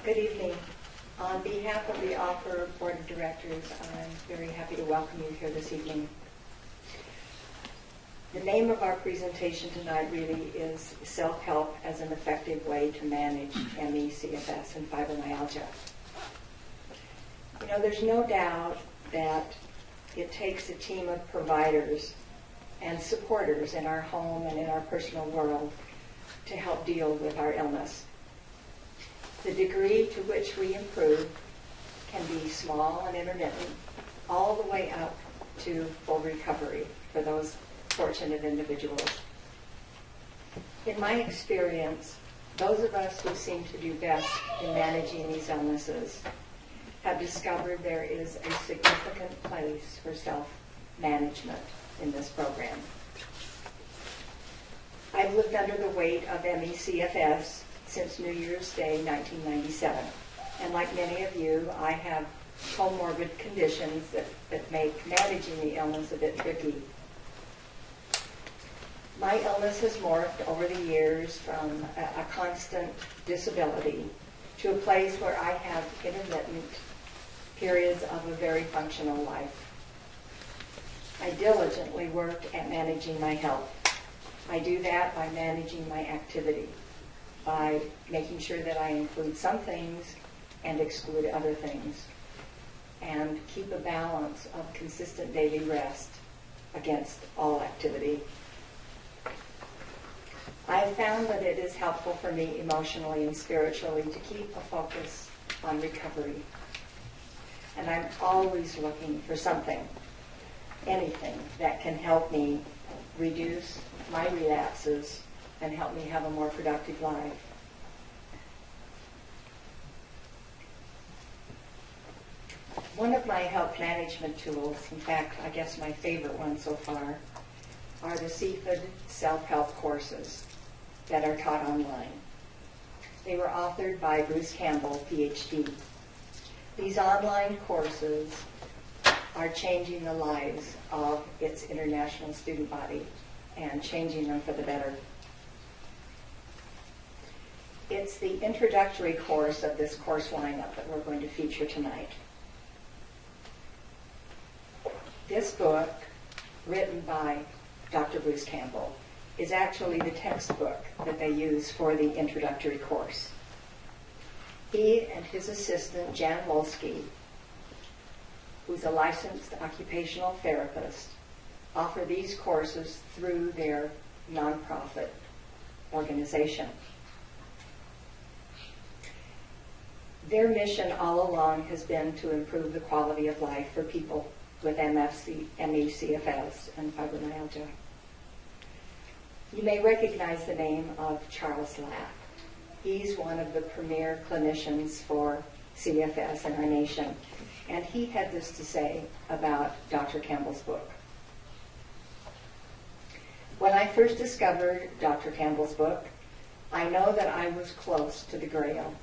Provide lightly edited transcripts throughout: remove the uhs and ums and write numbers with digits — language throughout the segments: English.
Good evening. On behalf of the Offer Board of Directors, I'm very happy to welcome you here this evening. The name of our presentation tonight really is Self-Help as an Effective Way to Manage ME, CFS, and Fibromyalgia. You know, there's no doubt that it takes a team of providers and supporters in our home and in our personal world to help deal with our illness. The degree to which we improve can be small and intermittent, all the way up to full recovery for those fortunate individuals. In my experience, those of us who seem to do best in managing these illnesses have discovered there is a significant place for self-management in this program. I've lived under the weight of ME/CFS since New Year's Day 1997. And like many of you, I have comorbid conditions that make managing the illness a bit tricky. My illness has morphed over the years from a constant disability to a place where I have intermittent periods of a very functional life. I diligently work at managing my health. I do that by managing my activity, by making sure that I include some things and exclude other things, and keep a balance of consistent daily rest against all activity. I've found that it is helpful for me emotionally and spiritually to keep a focus on recovery. And I'm always looking for something, anything that can help me reduce my relapses and help me have a more productive life. One of my health management tools, in fact, I guess my favorite one so far, are the CFID self-help courses that are taught online. They were authored by Bruce Campbell, PhD. These online courses are changing the lives of its international student body and changing them for the better. It's the introductory course of this course lineup that we're going to feature tonight. This book, written by Dr. Bruce Campbell, is actually the textbook that they use for the introductory course. He and his assistant, Jan Wolski, who's a licensed occupational therapist, offer these courses through their nonprofit organization. Their mission all along has been to improve the quality of life for people with ME/CFS, and fibromyalgia. You may recognize the name of Charles Lapp. He's one of the premier clinicians for CFS in our nation, and he had this to say about Dr. Campbell's book. When I first discovered Dr. Campbell's book, I know that I was close to the Grail.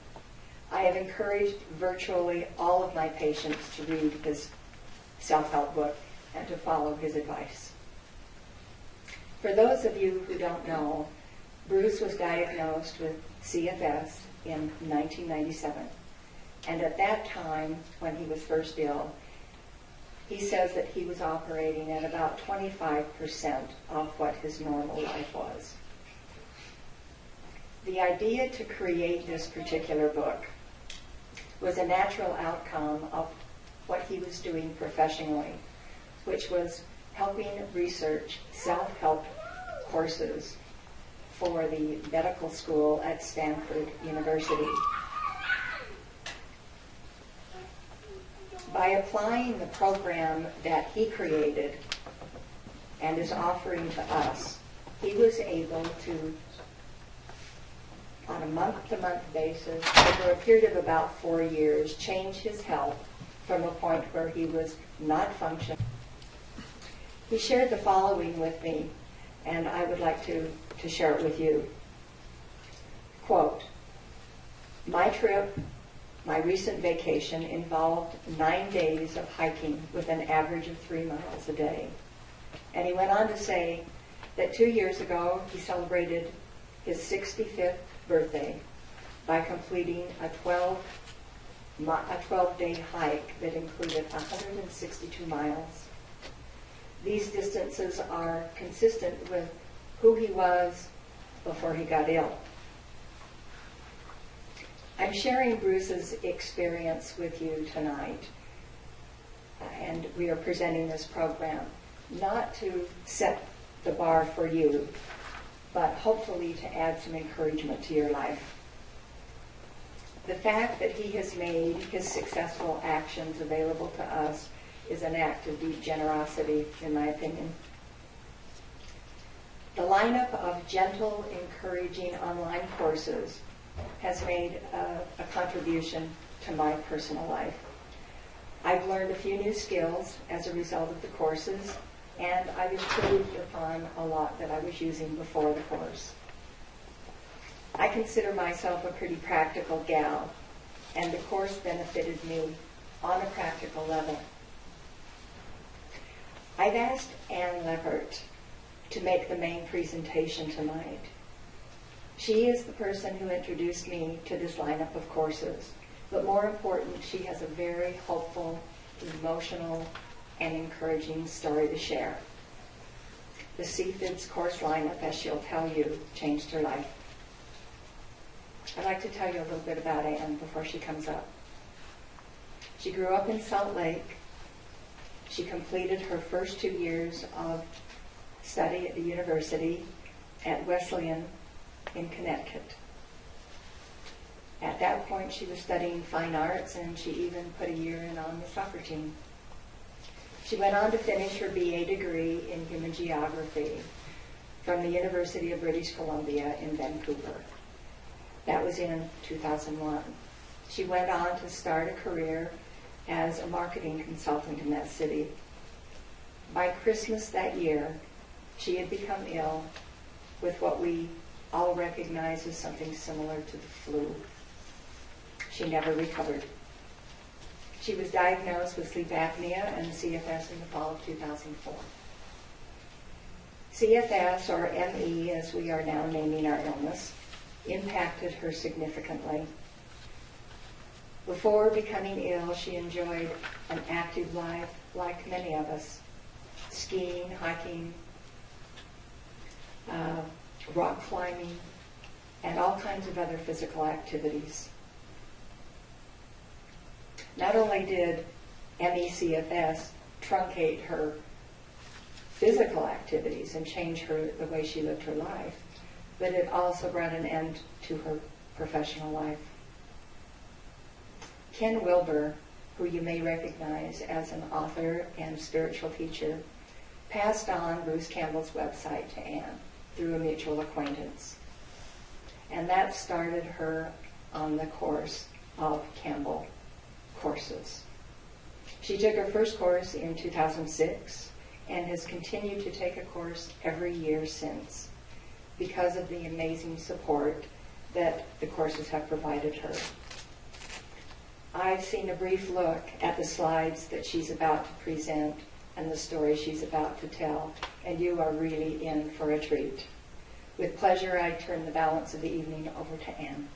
I have encouraged virtually all of my patients to read his self-help book and to follow his advice. For those of you who don't know, Bruce was diagnosed with CFS in 1997. And at that time, when he was first ill, he says that he was operating at about 25% of what his normal life was. The idea to create this particular book was a natural outcome of what he was doing professionally, which was helping research self-help courses for the medical school at Stanford University. By applying the program that he created and is offering to us, he was able to, on a month-to-month basis, over a period of about 4 years, change his health from a point where he was not functioning. He shared the following with me, and I would like to share it with you. Quote, "My trip, my recent vacation, involved 9 days of hiking with an average of 3 miles a day." And he went on to say that 2 years ago he celebrated his 65th birthday by completing a 12-day hike that included 162 miles. These distances are consistent with who he was before he got ill. I'm sharing Bruce's experience with you tonight, and we are presenting this program not to set the bar for you, but hopefully to add some encouragement to your life. The fact that he has made his successful actions available to us is an act of deep generosity, in my opinion. The lineup of gentle, encouraging online courses has made a contribution to my personal life. I've learned a few new skills as a result of the courses, and I've improved upon a lot that I was using before the course. I consider myself a pretty practical gal, and the course benefited me on a practical level. I've asked Ann Leppert to make the main presentation tonight. She is the person who introduced me to this lineup of courses, but more important, she has a very hopeful, emotional, and encouraging story to share. The CFIDS course lineup, as she'll tell you, changed her life. I'd like to tell you a little bit about Ann before she comes up. She grew up in Salt Lake. She completed her first 2 years of study at the university at Wesleyan in Connecticut. At that point, she was studying fine arts, and she even put a year in on the soccer team. She went on to finish her BA degree in human geography from the University of British Columbia in Vancouver. That was in 2001. She went on to start a career as a marketing consultant in that city. By Christmas that year, she had become ill with what we all recognize as something similar to the flu. She never recovered. She was diagnosed with sleep apnea and CFS in the fall of 2004. CFS, or ME as we are now naming our illness, impacted her significantly. Before becoming ill, she enjoyed an active life like many of us: skiing, hiking, rock climbing, and all kinds of other physical activities. Not only did ME/CFS truncate her physical activities and change the way she lived her life, but it also brought an end to her professional life. Ken Wilber, who you may recognize as an author and spiritual teacher, passed on Bruce Campbell's website to Ann through a mutual acquaintance. And that started her on the course of Campbell courses. She took her first course in 2006 and has continued to take a course every year since because of the amazing support that the courses have provided her. I've seen a brief look at the slides that she's about to present and the story she's about to tell, and you are really in for a treat. With pleasure, I turn the balance of the evening over to Ann.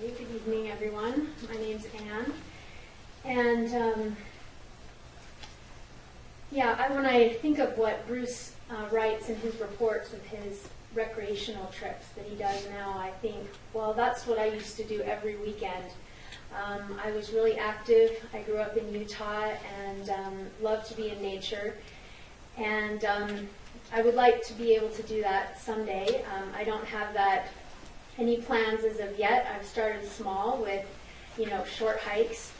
Good evening, everyone. My name's Ann, and when I think of what Bruce writes in his reports of his recreational trips that he does now, I think, well, that's what I used to do every weekend. I was really active. I grew up in Utah and loved to be in nature, and I would like to be able to do that someday. I don't have any plans as of yet. I've started small with, short hikes.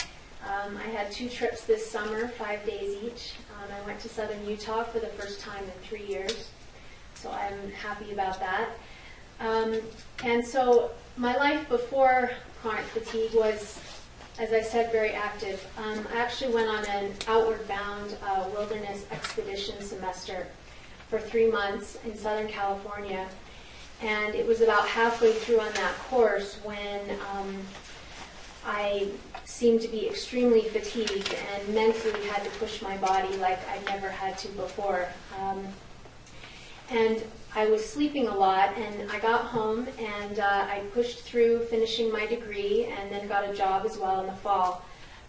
I had 2 trips this summer, 5 days each. I went to southern Utah for the first time in 3 years, so I'm happy about that. And so my life before chronic fatigue was, as I said, very active. I actually went on an outward bound wilderness expedition semester for 3 months in Southern California. And it was about halfway through on that course when I seemed to be extremely fatigued and mentally had to push my body like I'd never had to before. And I was sleeping a lot, and I got home and I pushed through finishing my degree and then got a job as well in the fall.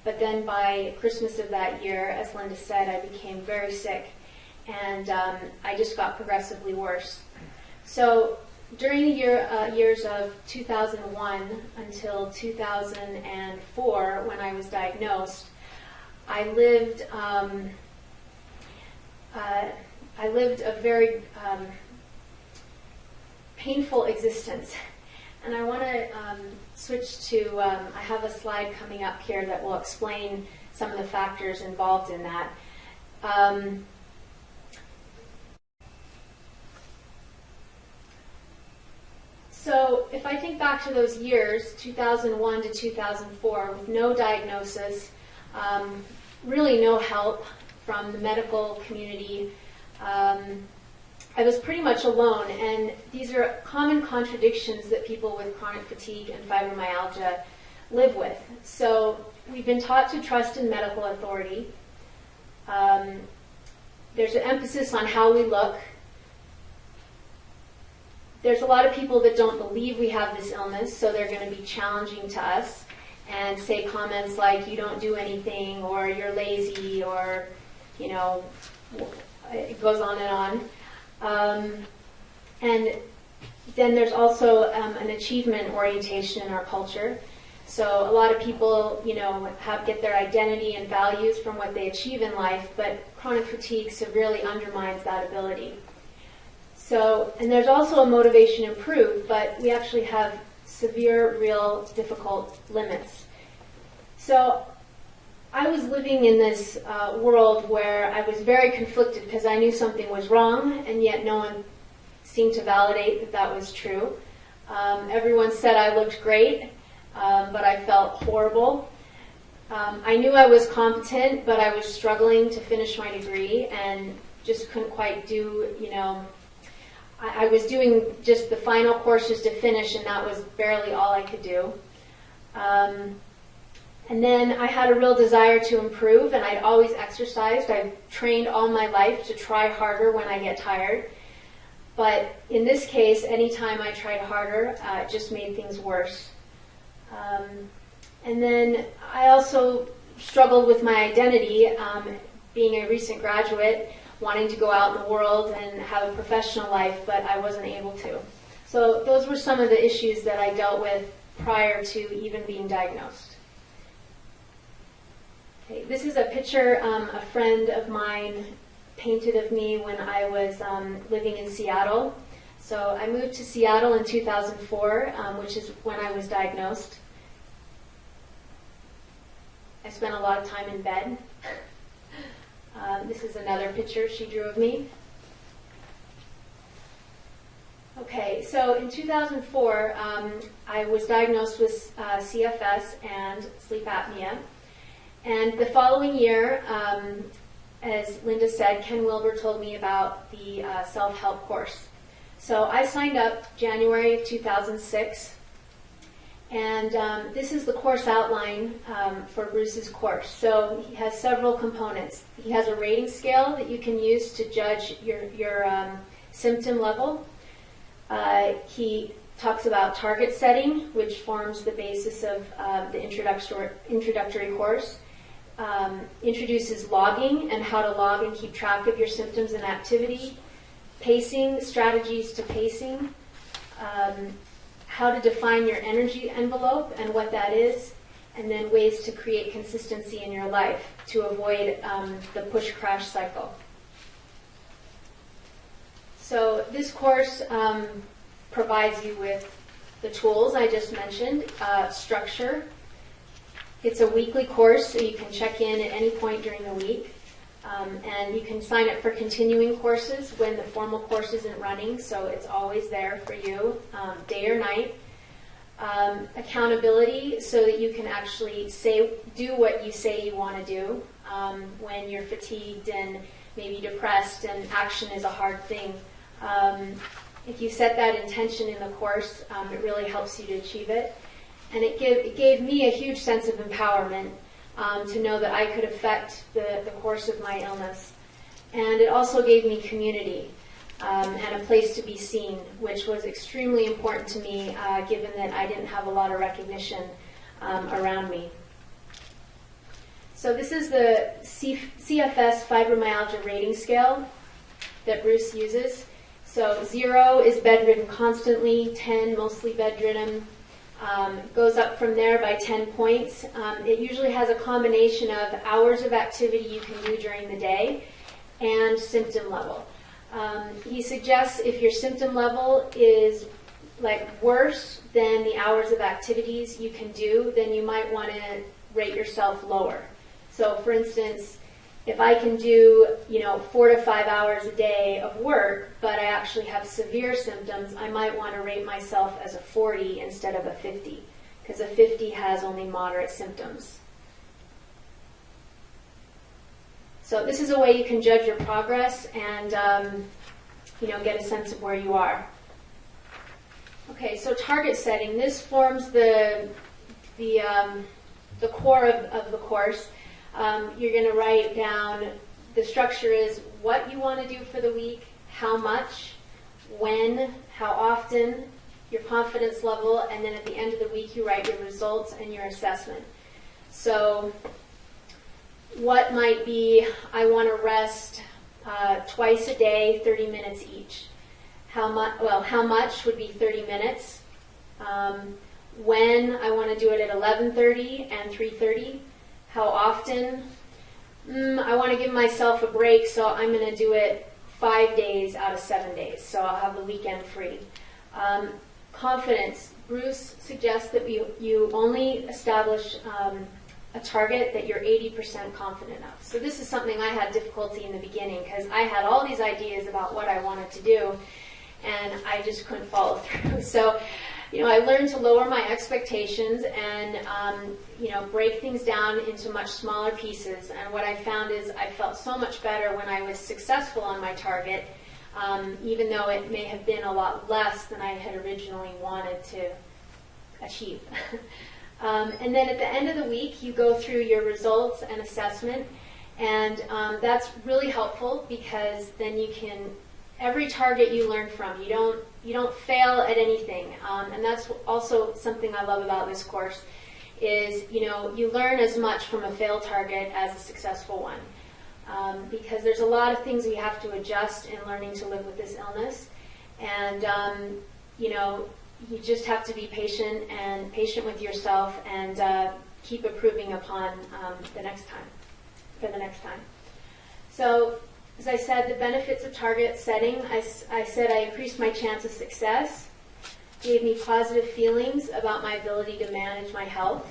But then by Christmas of that year, as Linda said, I became very sick, and I just got progressively worse. So during the years of 2001 until 2004, when I was diagnosed, I lived a very painful existence. And I want to switch to, I have a slide coming up here that will explain some of the factors involved in that. So if I think back to those years, 2001 to 2004, with no diagnosis, really no help from the medical community, I was pretty much alone, and these are common contradictions that people with chronic fatigue and fibromyalgia live with. So we've been taught to trust in medical authority. There's an emphasis on how we look. There's a lot of people that don't believe we have this illness, so they're going to be challenging to us and say comments like, you don't do anything, or you're lazy, or, you know, it goes on and on. And then there's also an achievement orientation in our culture. So a lot of people, you know, get their identity and values from what they achieve in life, but chronic fatigue severely undermines that ability. So, and there's also a motivation to improve, but we actually have severe, real, difficult limits. So I was living in this world where I was very conflicted because I knew something was wrong, and yet no one seemed to validate that that was true. Everyone said I looked great, but I felt horrible. I knew I was competent, but I was struggling to finish my degree and just couldn't quite do, you know, I was doing just the final courses to finish, and that was barely all I could do. And then I had a real desire to improve, and I'd always exercised. I've trained all my life to try harder when I get tired. But in this case, anytime I tried harder, it just made things worse. And then I also struggled with my identity, being a recent graduate, wanting to go out in the world and have a professional life, but I wasn't able to. So those were some of the issues that I dealt with prior to even being diagnosed. Okay, this is a picture a friend of mine painted of me when I was living in Seattle. So I moved to Seattle in 2004, which is when I was diagnosed. I spent a lot of time in bed. This is another picture she drew of me. Okay, so in 2004, I was diagnosed with CFS and sleep apnea. And the following year, as Linda said, Ken Wilber told me about the self-help course. So I signed up January of 2006. And this is the course outline for Bruce's course. So he has several components. He has a rating scale that you can use to judge your symptom level. He talks about target setting, which forms the basis of the introductory course. Introduces logging and how to log and keep track of your symptoms and activity. Pacing, strategies to pacing. How to define your energy envelope and what that is, and then ways to create consistency in your life to avoid the push-crash cycle. So this course provides you with the tools I just mentioned, structure. It's a weekly course, so you can check in at any point during the week. And you can sign up for continuing courses when the formal course isn't running, so it's always there for you, day or night. Accountability, so that you can actually do what you say you want to do when you're fatigued and maybe depressed and action is a hard thing. If you set that intention in the course, it really helps you to achieve it. And it gave me a huge sense of empowerment to know that I could affect the course of my illness. And it also gave me community and a place to be seen, which was extremely important to me given that I didn't have a lot of recognition around me. So this is the CFS fibromyalgia rating scale that Bruce uses. So 0 is bedridden constantly, 10 mostly bedridden. Goes up from there by 10 points. It usually has a combination of hours of activity you can do during the day and symptom level. He suggests if your symptom level is like worse than the hours of activities you can do, then you might want to rate yourself lower. So for instance, if I can do 4 to 5 hours a day of work, but I actually have severe symptoms, I might want to rate myself as a 40 instead of a 50, because a 50 has only moderate symptoms. So this is a way you can judge your progress and get a sense of where you are. Okay, so target setting. This forms the core of the course. You're going to write down, the structure is what you want to do for the week, how much, when, how often, your confidence level, and then at the end of the week you write your results and your assessment. So what might be, I want to rest twice a day, 30 minutes each. How much would be 30 minutes. When, I want to do it at 11:30 and 3:30. How often? I want to give myself a break, so I'm going to do it 5 days out of 7 days, so I'll have the weekend free. Confidence. Bruce suggests that you only establish a target that you're 80% confident of. So this is something I had difficulty in the beginning, because I had all these ideas about what I wanted to do, and I just couldn't follow through. So I learned to lower my expectations and, break things down into much smaller pieces. And what I found is I felt so much better when I was successful on my target, even though it may have been a lot less than I had originally wanted to achieve. And then at the end of the week, you go through your results and assessment. And that's really helpful, because then you can, every target you learn from. You don't fail at anything, and that's also something I love about this course. Is you learn as much from a failed target as a successful one, because there's a lot of things we have to adjust in learning to live with this illness, and you just have to be patient with yourself and keep improving upon the next time. So, as I said, the benefits of target setting, I said I increased my chance of success, gave me positive feelings about my ability to manage my health,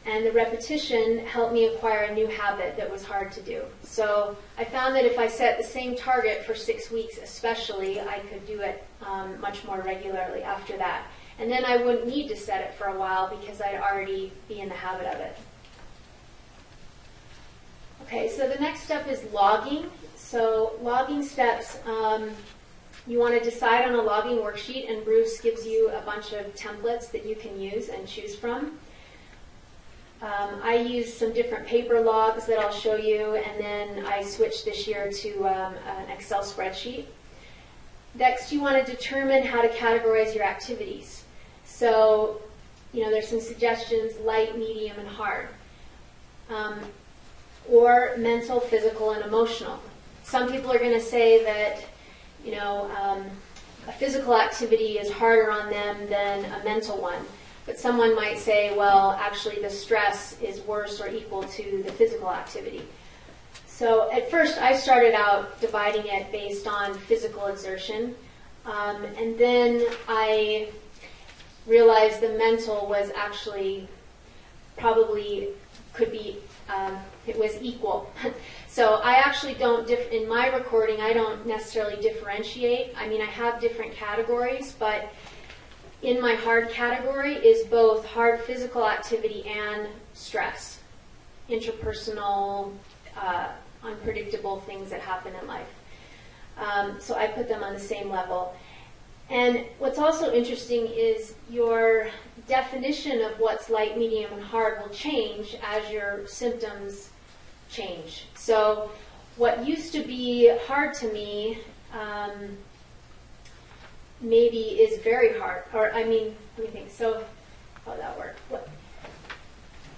and the repetition helped me acquire a new habit that was hard to do. So I found that if I set the same target for 6 weeks especially, I could do it much more regularly after that. And then I wouldn't need to set it for a while, because I'd already be in the habit of it. Okay, so the next step is logging. So logging steps, you want to decide on a logging worksheet, and Bruce gives you a bunch of templates that you can use and choose from. I use some different paper logs that I'll show you, and then I switched this year to an Excel spreadsheet. Next, you want to determine how to categorize your activities. So, there's some suggestions: light, medium, and hard. Or mental, physical, and emotional. Some people are going to say that, a physical activity is harder on them than a mental one. But someone might say, well, actually the stress is worse or equal to the physical activity. So at first I started out dividing it based on physical exertion. And then I realized the mental was actually probably could be, it was equal. So I actually don't, in my recording, I don't necessarily differentiate. I mean, I have different categories, but in my hard category is both hard physical activity and stress, interpersonal, unpredictable things that happen in life. So I put them on the same level. And what's also interesting is your definition of what's light, medium, and hard will change as your symptoms change. So what used to be hard to me maybe is very hard. Or, I mean, let me think. So how would that work?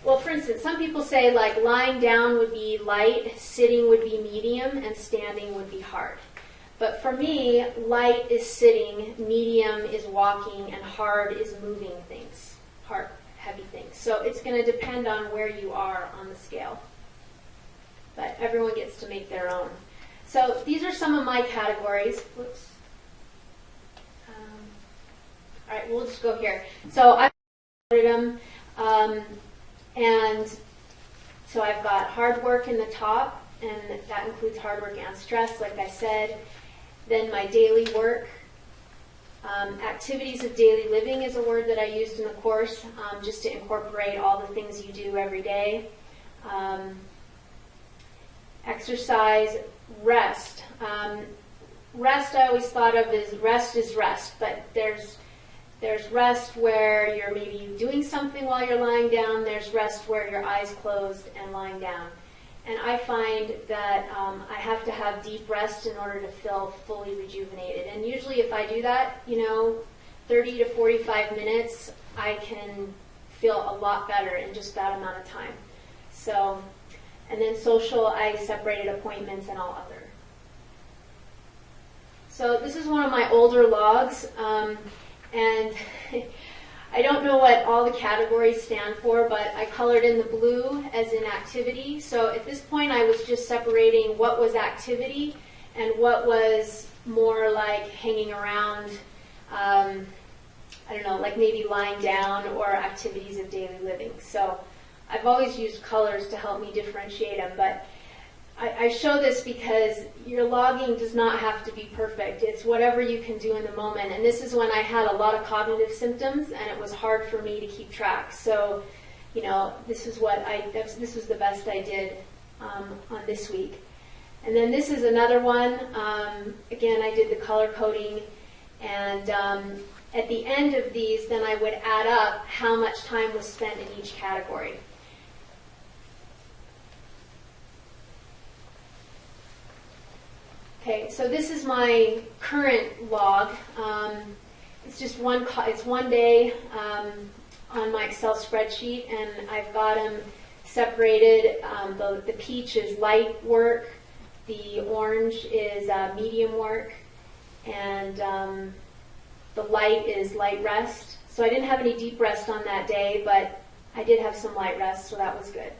Well, for instance, some people say like lying down would be light, sitting would be medium, and standing would be hard. But for me, light is sitting, medium is walking, and hard is moving things, hard, heavy things. So it's going to depend on where you are on the scale. But everyone gets to make their own. So these are some of my categories. Whoops. All right, we'll just go here. So I've ordered them, and so I've got hard work in the top, and that includes hard work and stress, like I said. Then my daily work. Activities of daily living is a word that I used in the course, just to incorporate all the things you do every day. Exercise, rest. Rest I always thought of as rest, but there's rest where you're maybe doing something while you're lying down. There's rest where your eyes closed and lying down. And I find that I have to have deep rest in order to feel fully rejuvenated. And usually if I do that, 30 to 45 minutes, I can feel a lot better in just that amount of time. So, and then social, I separated appointments and all other. So this is one of my older logs, and I don't know what all the categories stand for, but I colored in the blue as in activity. So at this point, I was just separating what was activity and what was more like hanging around, I don't know, like maybe lying down or activities of daily living. So I've always used colors to help me differentiate them, but I show this because your logging does not have to be perfect. It's whatever you can do in the moment. And this is when I had a lot of cognitive symptoms, and it was hard for me to keep track. So, this was the best I did on this week. And then this is another one. Again, I did the color coding, and at the end of these, then I would add up how much time was spent in each category. Okay, so this is my current log. It's just one day on my Excel spreadsheet, and I've got them separated. The peach is light work, the orange is medium work, and the light is light rest. So I didn't have any deep rest on that day, but I did have some light rest, so that was good.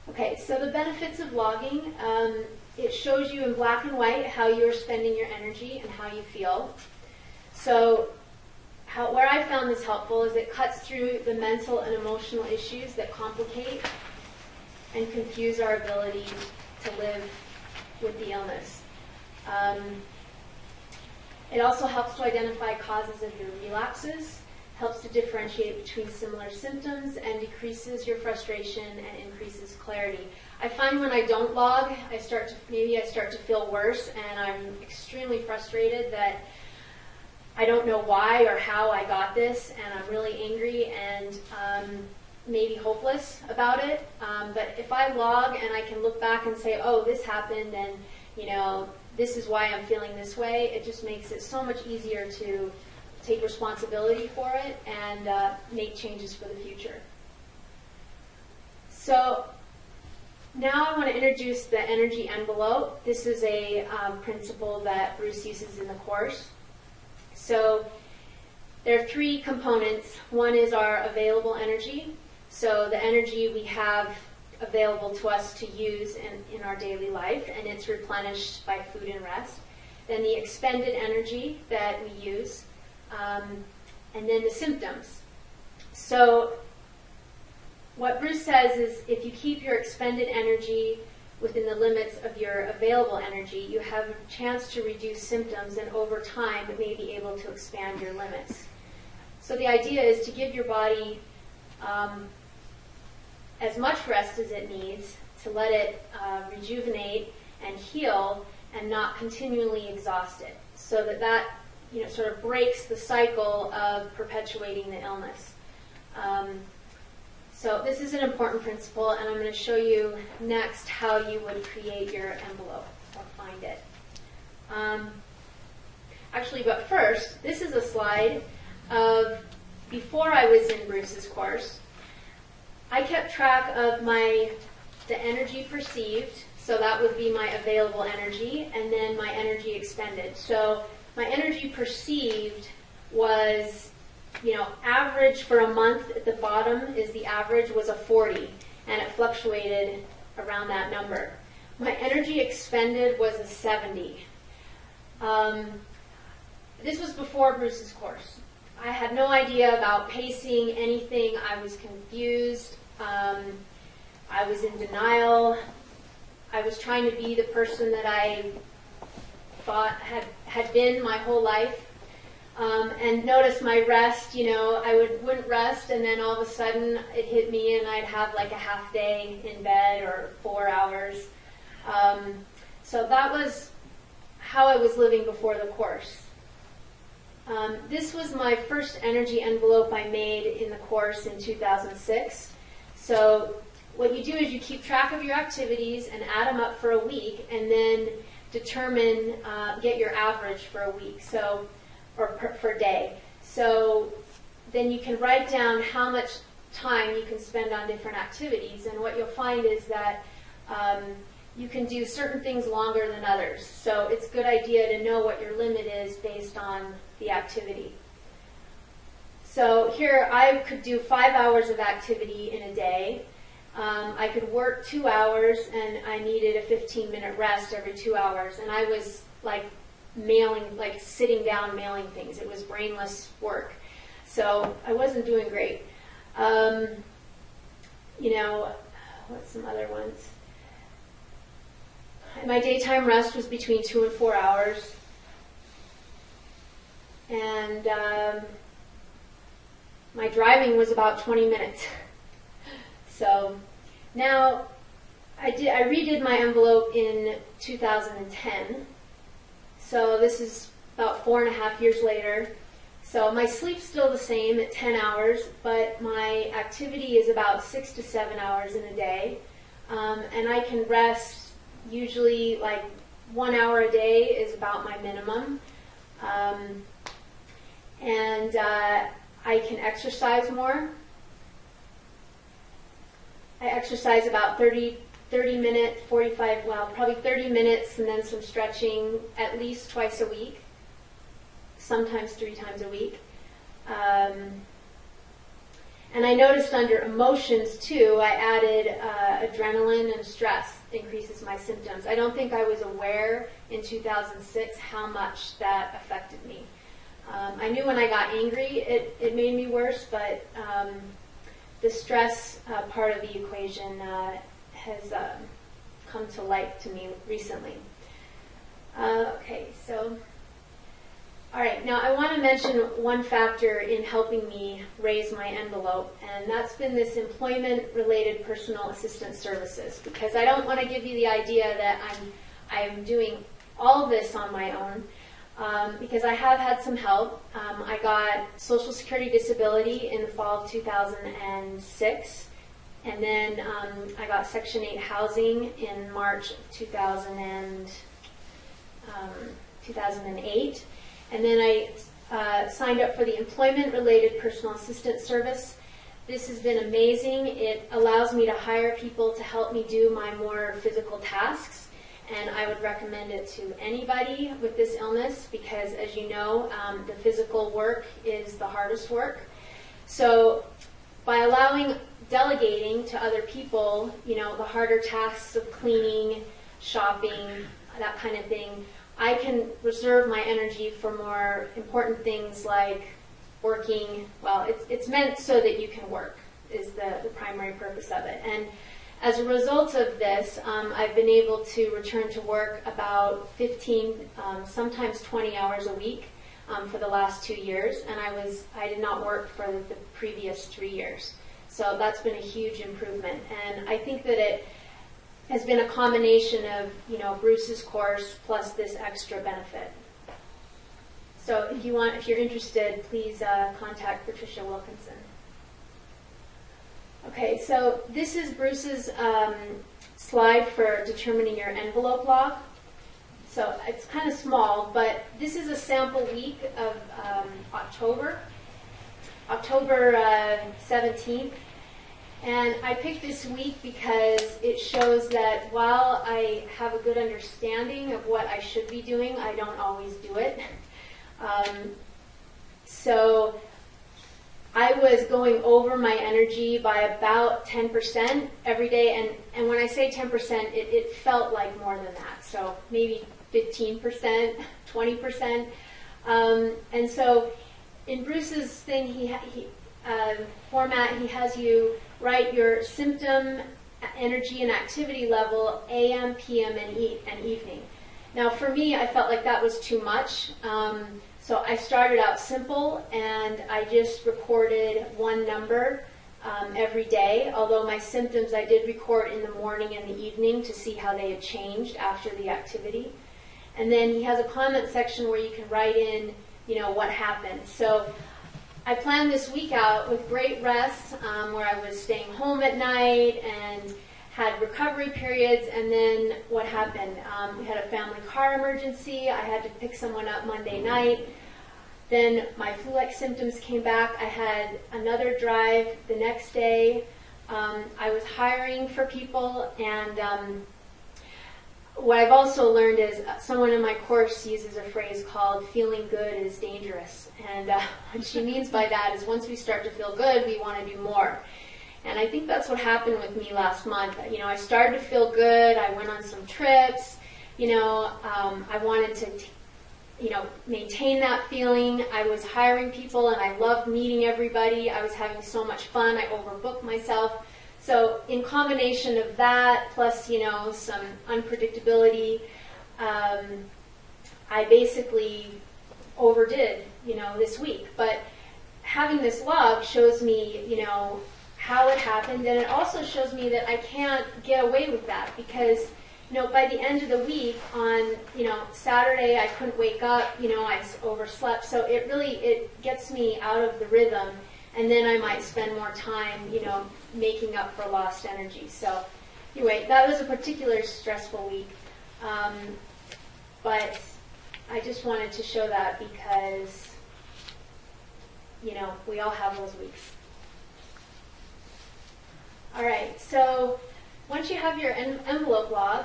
Okay, so the benefits of logging, it shows you in black and white how you're spending your energy and how you feel. So where I found this helpful is it cuts through the mental and emotional issues that complicate and confuse our ability to live with the illness. It also helps to identify causes of your relapses, helps to differentiate between similar symptoms, and decreases your frustration and increases clarity. I find when I don't log, I start to feel worse, and I'm extremely frustrated that I don't know why or how I got this, and I'm really angry and maybe hopeless about it. But if I log and I can look back and say, oh, this happened, and this is why I'm feeling this way, it just makes it so much easier to take responsibility for it and make changes for the future. So now I want to introduce the energy envelope. This is a principle that Bruce uses in the course. So there are three components. One is our available energy. So the energy we have available to us to use in our daily life, and it's replenished by food and rest. Then the expended energy that we use, and then the symptoms. So what Bruce says is if you keep your expended energy within the limits of your available energy, you have a chance to reduce symptoms, and over time may be able to expand your limits. So the idea is to give your body as much rest as it needs to let it rejuvenate and heal and not continually exhaust it, so that sort of breaks the cycle of perpetuating the illness. So this is an important principle, and I'm going to show you next how you would create your envelope or find it. Actually, but first, this is a slide of before I was in Bruce's course. I kept track of the energy perceived, so that would be my available energy, and then my energy expended. So my energy perceived was, average for a month at the bottom is the average was a 40, and it fluctuated around that number. My energy expended was a 70. This was before Bruce's course. I had no idea about pacing, anything. I was confused. I was in denial. I was trying to be the person that I thought had been my whole life. And notice my rest, I wouldn't rest, and then all of a sudden it hit me and I'd have like a half day in bed or 4 hours. So that was how I was living before the course. This was my first energy envelope I made in the course in 2006. So what you do is you keep track of your activities and add them up for a week, and then determine, get your average for a week, or per day. So then you can write down how much time you can spend on different activities, and what you'll find is that you can do certain things longer than others. So it's a good idea to know what your limit is based on the activity. So here I could do 5 hours of activity in a day. I could work 2 hours, and I needed a 15-minute rest every 2 hours. And I was sitting down mailing things. It was brainless work. So I wasn't doing great. What's some other ones? My daytime rest was between 2 and 4 hours. And my driving was about 20 minutes. So now I redid my envelope in 2010. So this is about 4.5 years later. So my sleep's still the same at 10 hours, but my activity is about 6 to 7 hours in a day. And I can rest usually 1 hour a day is about my minimum. And I can exercise more. I exercise about 30 minutes, probably 30 minutes, and then some stretching at least twice a week, sometimes 3 times a week. And I noticed under emotions too, I added adrenaline and stress increases my symptoms. I don't think I was aware in 2006 how much that affected me. I knew when I got angry it made me worse, but the stress part of the equation has come to light to me recently. All right, now I want to mention one factor in helping me raise my envelope, and that's been this employment-related personal assistance services, because I don't want to give you the idea that I'm doing all this on my own, because I have had some help. I got Social Security Disability in the fall of 2006, and then I got Section 8 housing in March of 2008. And then I signed up for the employment-related personal assistance service. This has been amazing. It allows me to hire people to help me do my more physical tasks, and I would recommend it to anybody with this illness because, as you know, the physical work is the hardest work. So by delegating to other people, the harder tasks of cleaning, shopping, that kind of thing, I can reserve my energy for more important things like working. Well, it's meant so that you can work is the primary purpose of it. And as a result of this, I've been able to return to work about 15, sometimes 20 hours a week for the last 2 years, and I did not work for the previous 3 years. So that's been a huge improvement, and I think that has been a combination of, Bruce's course plus this extra benefit. So if you're interested, please contact Patricia Wilkinson. Okay, so this is Bruce's slide for determining your envelope log. So it's kind of small, but this is a sample week of October 17th. And I picked this week because it shows that while I have a good understanding of what I should be doing, I don't always do it. So I was going over my energy by about 10% every day. And when I say 10%, it felt like more than that. So maybe 15%, 20%. And so in Bruce's thing, format, he has you write your symptom, energy, and activity level, AM, PM, and evening. Now, for me, I felt like that was too much. So I started out simple, and I just recorded one number every day, although my symptoms I did record in the morning and the evening to see how they had changed after the activity. And then he has a comment section where you can write in, what happened. So I planned this week out with great rest, where I was staying home at night and had recovery periods. And then what happened? We had a family car emergency. I had to pick someone up Monday night. Then my flu-like symptoms came back. I had another drive the next day. I was hiring for people, and what I've also learned is someone in my course uses a phrase called feeling good is dangerous. And what she means by that is once we start to feel good, we want to do more. And I think that's what happened with me last month. I started to feel good. I went on some trips. I wanted to maintain that feeling. I was hiring people and I loved meeting everybody. I was having so much fun. I overbooked myself. So in combination of that plus, some unpredictability, I basically overdid, this week. But having this log shows me, how it happened, and it also shows me that I can't get away with that because by the end of the week on, Saturday I couldn't wake up, I overslept. So it gets me out of the rhythm, and then I might spend more time, making up for lost energy. So anyway, that was a particularly stressful week. But I just wanted to show that because, we all have those weeks. All right, so once you have your envelope log,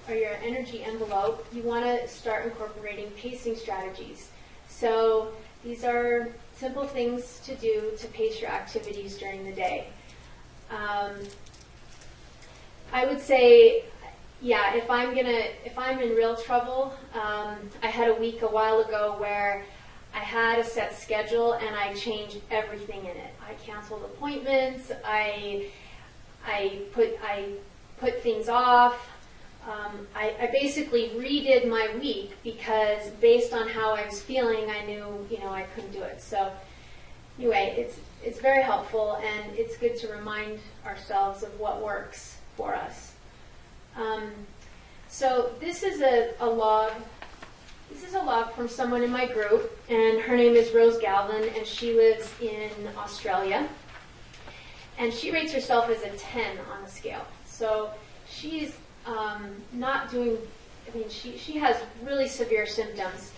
or your energy envelope, you want to start incorporating pacing strategies. So these are simple things to do to pace your activities during the day. I would say, if I'm in real trouble, I had a week a while ago where I had a set schedule and I changed everything in it. I canceled appointments. I put things off. I basically redid my week because based on how I was feeling, I knew, I couldn't do it. So anyway, it's very helpful, and it's good to remind ourselves of what works for us. So this is a log. This is a log from someone in my group, and her name is Rose Galvin, and she lives in Australia. And she rates herself as a 10 on the scale. So she's not doing, she has really severe symptoms.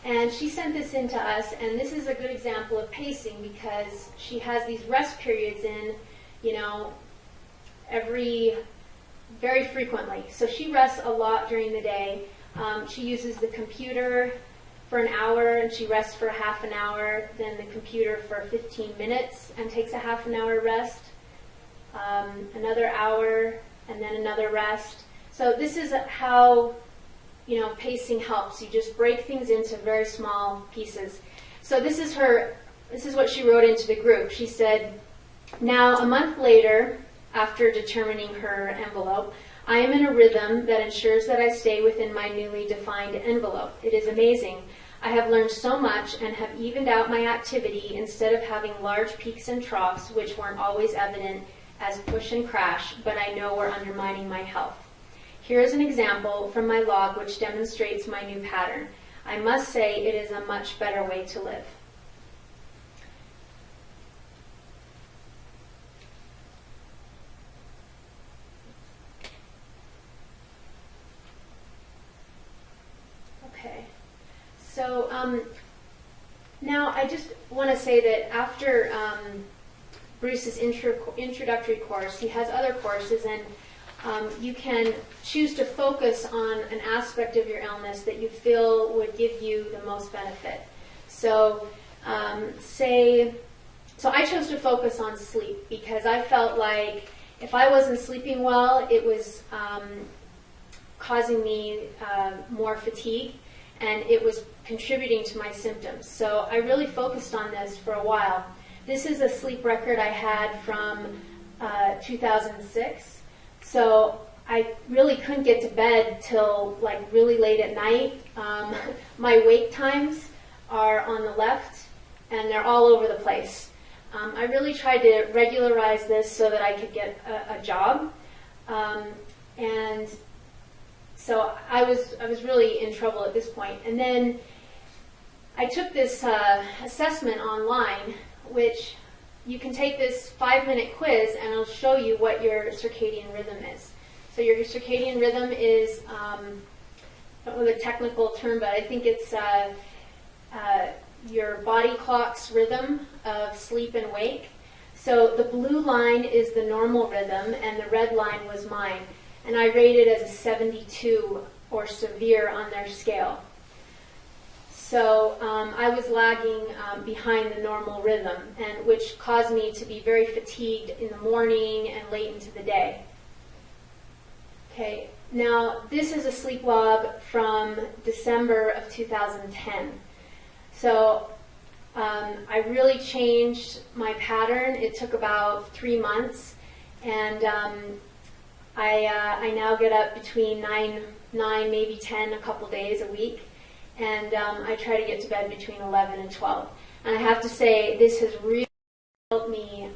And she sent this in to us, and this is a good example of pacing because she has these rest periods in, very frequently. So she rests a lot during the day. She uses the computer for an hour, and she rests for half an hour, then the computer for 15 minutes and takes a half an hour rest, another hour, and then another rest. So this is how, pacing helps. You just break things into very small pieces. So this is what she wrote into the group. She said, now a month later, after determining her envelope, I am in a rhythm that ensures that I stay within my newly defined envelope. It is amazing. I have learned so much and have evened out my activity instead of having large peaks and troughs which weren't always evident as push and crash, but I know we're undermining my health. Here is an example from my log which demonstrates my new pattern. I must say it is a much better way to live. Okay, so now I just want to say that after Bruce's introductory course, he has other courses, and you can choose to focus on an aspect of your illness that you feel would give you the most benefit. So so I chose to focus on sleep because I felt like if I wasn't sleeping well, it was causing me more fatigue, and it was contributing to my symptoms. So I really focused on this for a while. This is a sleep record I had from 2006. So I really couldn't get to bed till like really late at night. My wake times are on the left, and they're all over the place. I really tried to regularize this so that I could get a job. And so I was really in trouble at this point. And then I took this assessment online, which you can take this 5-minute quiz and it'll show you what your circadian rhythm is. So your circadian rhythm is, I don't know the technical term, but I think it's your body clock's rhythm of sleep and wake. So the blue line is the normal rhythm and the red line was mine. And I rated as a 72 or severe on their scale. So I was lagging behind the normal rhythm, and which caused me to be very fatigued in the morning and late into the day. Okay, now this is a sleep log from December of 2010. So I really changed my pattern. It took about 3 months, and I now get up between 9, maybe 10, a couple days a week. And I try to get to bed between 11 and 12. And I have to say, this has really helped me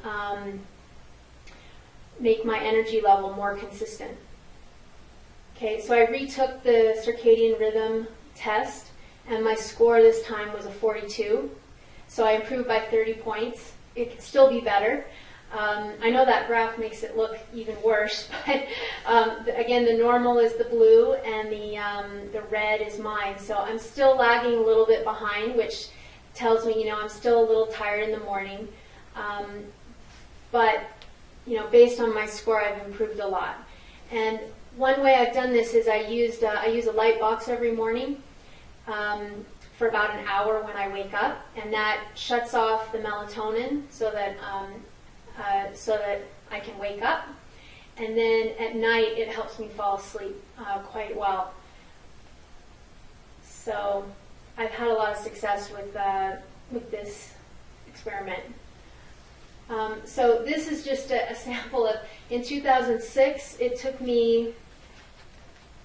make my energy level more consistent. Okay, so I retook the circadian rhythm test, and my score this time was a 42. So I improved by 30 points. It could still be better. I know that graph makes it look even worse, but again, the normal is the blue and the red is mine. So I'm still lagging a little bit behind, which tells me, I'm still a little tired in the morning. But, based on my score, I've improved a lot. And one way I've done this is I use a light box every morning for about an hour when I wake up, and that shuts off the melatonin so that I can wake up. And then at night, it helps me fall asleep quite well. So I've had a lot of success with this experiment. So this is just a sample of, in 2006, it took me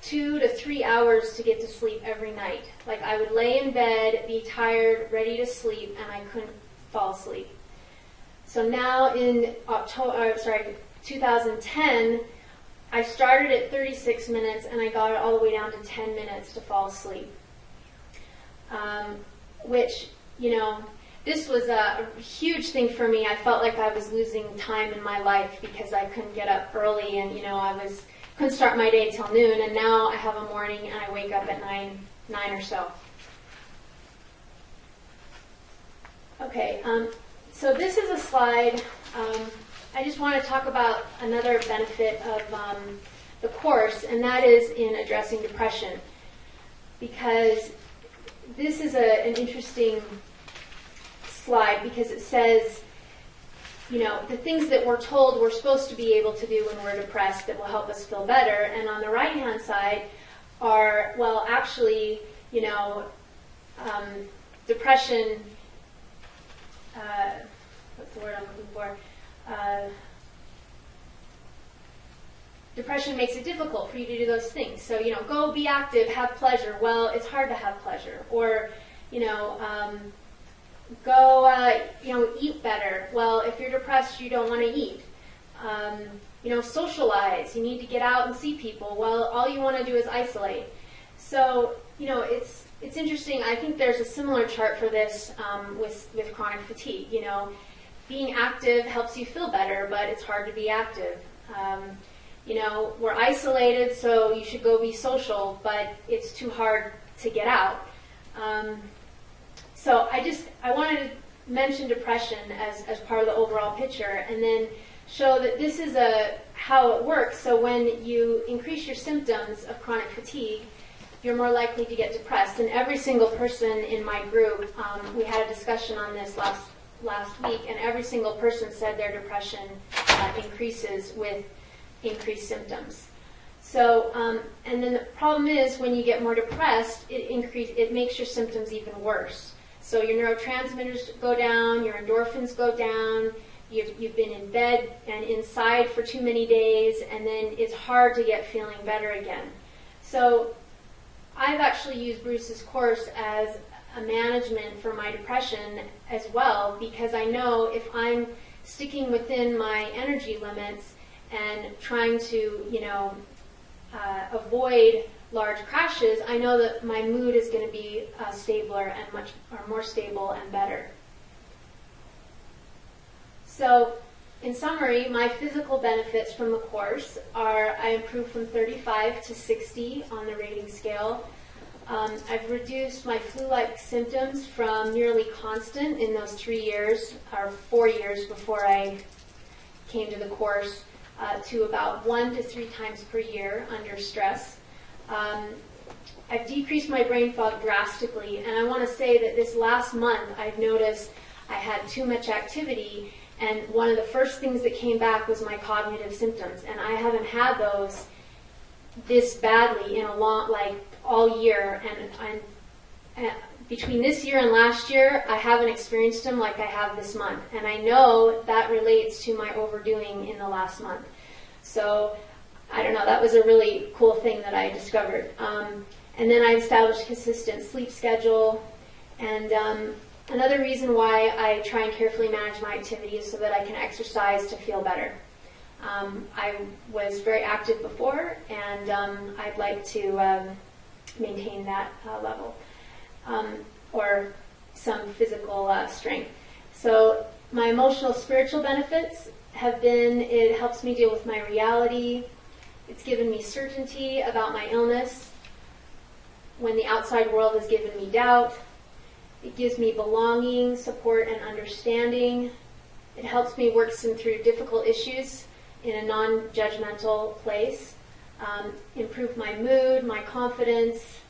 2 to 3 hours to get to sleep every night. Like I would lay in bed, be tired, ready to sleep, and I couldn't fall asleep. So now in 2010, I started at 36 minutes and I got it all the way down to 10 minutes to fall asleep. Which, this was a huge thing for me. I felt like I was losing time in my life because I couldn't get up early and, couldn't start my day till noon, and now I have a morning and I wake up at 9 or so. Okay. So this is a slide. I just want to talk about another benefit of the course, and that is in addressing depression. Because this is an interesting slide because it says, the things that we're told we're supposed to be able to do when we're depressed that will help us feel better. And on the right-hand side are, depression, what's the word I'm looking for? Depression makes it difficult for you to do those things. So, go be active, have pleasure. Well, it's hard to have pleasure. Or, go, eat better. Well, if you're depressed, you don't want to eat. Socialize. You need to get out and see people. Well, all you want to do is isolate. So, it's interesting. I think there's a similar chart for this with chronic fatigue. Being active helps you feel better, but it's hard to be active. We're isolated, so you should go be social, but it's too hard to get out. So I wanted to mention depression as part of the overall picture, and then show that this is how it works. So when you increase your symptoms of chronic fatigue, you're more likely to get depressed. And every single person in my group, we had a discussion on this last week, and every single person said their depression increases with increased symptoms. So, and then the problem is when you get more depressed, it makes your symptoms even worse. So your neurotransmitters go down, your endorphins go down, you've been in bed and inside for too many days, and then it's hard to get feeling better again. So I've actually used Bruce's course as a management for my depression as well, because I know if I'm sticking within my energy limits and trying to, avoid large crashes, I know that my mood is going to be stabler and more stable and better. So, in summary, my physical benefits from the course are I improved from 35 to 60 on the rating scale. I've reduced my flu-like symptoms from nearly constant in those 3 years, or 4 years before I came to the course, to about 1 to 3 times per year under stress. I've decreased my brain fog drastically, and I want to say that this last month I've noticed I had too much activity, and one of the first things that came back was my cognitive symptoms, and I haven't had those this badly in all year, and between this year and last year, I haven't experienced them like I have this month, and I know that relates to my overdoing in the last month. So, I don't know, that was a really cool thing that I discovered. And then I established a consistent sleep schedule, and another reason why I try and carefully manage my activities is so that I can exercise to feel better. I was very active before, and I'd like to maintain that level, or some physical strength. So my emotional, spiritual benefits have been, it helps me deal with my reality. It's given me certainty about my illness when the outside world has given me doubt. It gives me belonging, support, and understanding. It helps me work through difficult issues in a non-judgmental place, improve my mood, my confidence,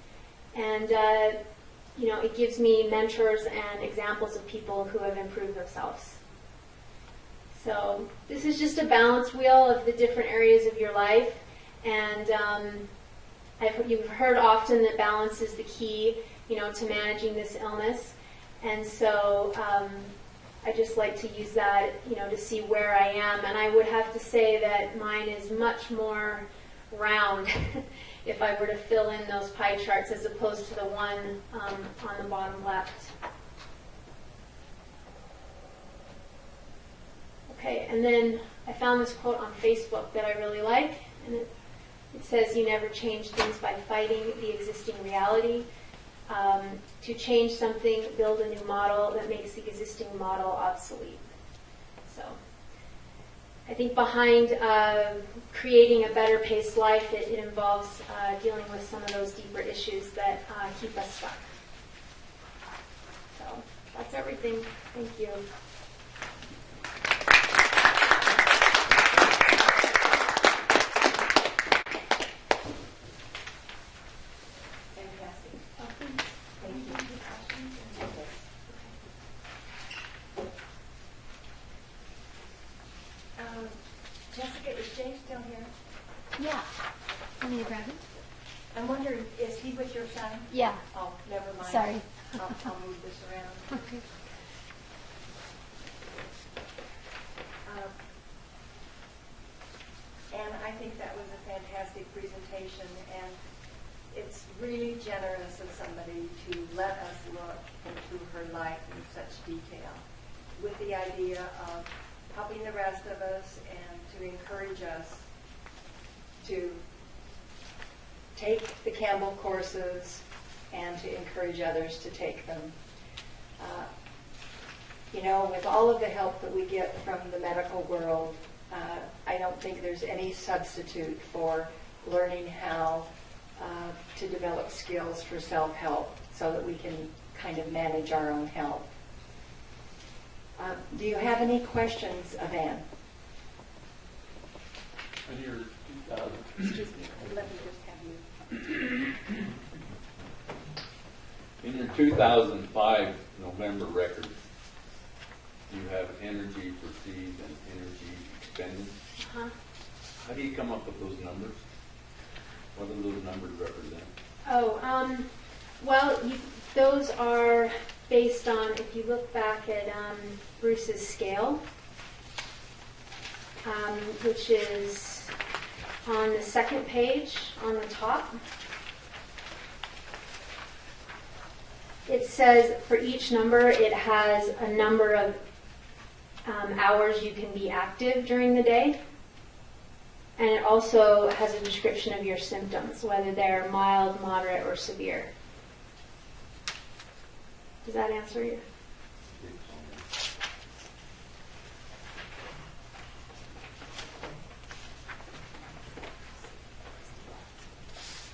and it gives me mentors and examples of people who have improved themselves. So this is just a balance wheel of the different areas of your life, and you've heard often that balance is the key, to managing this illness, and so I just like to use that, to see where I am, and I would have to say that mine is much more round if I were to fill in those pie charts as opposed to the one on the bottom left. Okay, and then I found this quote on Facebook that I really like, and it says, "You never change things by fighting the existing reality. To change something, build a new model that makes the existing model obsolete." So I think behind creating a better paced life, it involves dealing with some of those deeper issues that keep us stuck. So that's everything. Thank you. Jessica, is Jay still here? Yeah. Want me to grab him? I'm wondering, is he with your son? Yeah. Oh, never mind. Sorry. I'll move this around. Okay. And I think that was a fantastic presentation, and it's really generous of somebody to let us look into her life in such detail, with the idea of helping the rest of us and to encourage us to take the Campbell courses and to encourage others to take them. With all of the help that we get from the medical world, I don't think there's any substitute for learning how to develop skills for self-help so that we can kind of manage our own health. Do you have any questions of Anne? In your 2000, Excuse me, let me just have you. in your 2005 November records, you have energy received and energy expended. Uh-huh. How do you come up with those numbers? What do those numbers represent? Well, those are based on, if you look back at Bruce's scale, which is on the second page on the top. It says for each number it has a number of hours you can be active during the day. And it also has a description of your symptoms, whether they're mild, moderate, or severe. Does that answer you?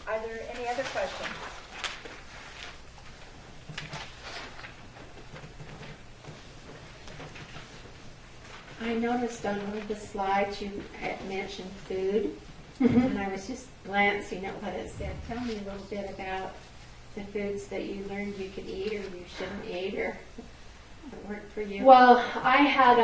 Are there any other questions? I noticed on one of the slides you had mentioned food, and I was just glancing at what it said. Tell me a little bit about the foods that you learned you could eat or you shouldn't eat, or what worked for you. Well, I had,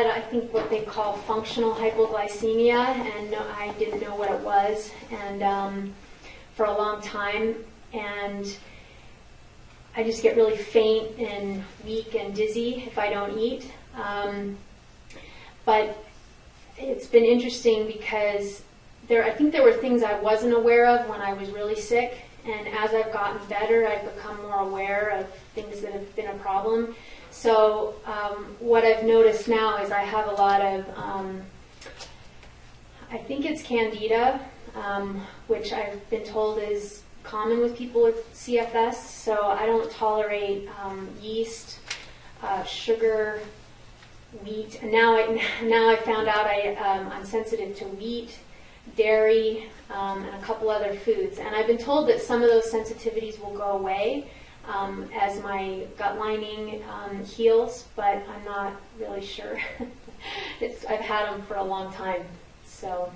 I think, what they call functional hypoglycemia, and I didn't know what it was, and for a long time, and I just get really faint and weak and dizzy if I don't eat. But it's been interesting because I think there were things I wasn't aware of when I was really sick, and as I've gotten better, I've become more aware of things that have been a problem. So what I've noticed now is I have a lot of, I think it's candida, which I've been told is common with people with CFS, so I don't tolerate yeast, sugar, wheat, and now I found out I'm sensitive to wheat, dairy, and a couple other foods, and I've been told that some of those sensitivities will go away as my gut lining heals, but I'm not really sure. I've had them for a long time, so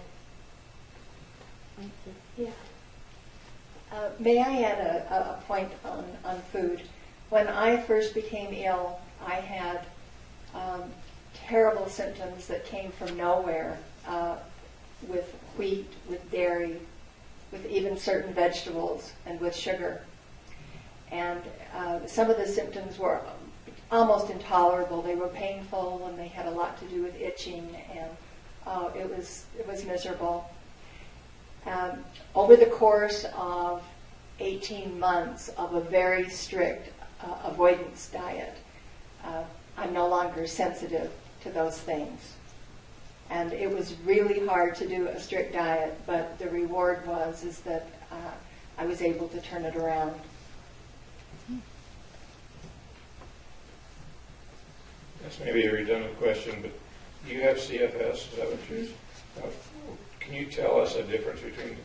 yeah. May I add a point on food? When I first became ill, I had terrible symptoms that came from nowhere with wheat, with dairy, with even certain vegetables, and with sugar. And some of the symptoms were almost intolerable. They were painful, and they had a lot to do with itching, and it was miserable. Over the course of 18 months of a very strict avoidance diet, I'm no longer sensitive to those things. And it was really hard to do a strict diet, but the reward is that I was able to turn it around. This may be a redundant question, but you have CFS, is that what you can you tell us a difference between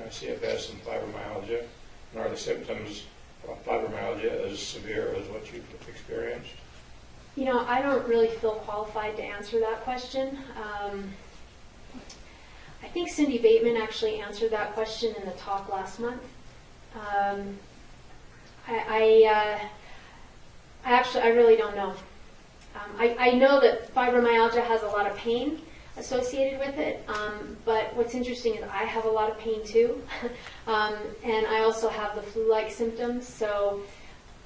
CFS and fibromyalgia? And are the symptoms of fibromyalgia as severe as what you've experienced? You know, I don't really feel qualified to answer that question. I think Cindy Bateman actually answered that question in the talk last month. I really don't know. I know that fibromyalgia has a lot of pain associated with it, but what's interesting is I have a lot of pain too, and I also have the flu-like symptoms, so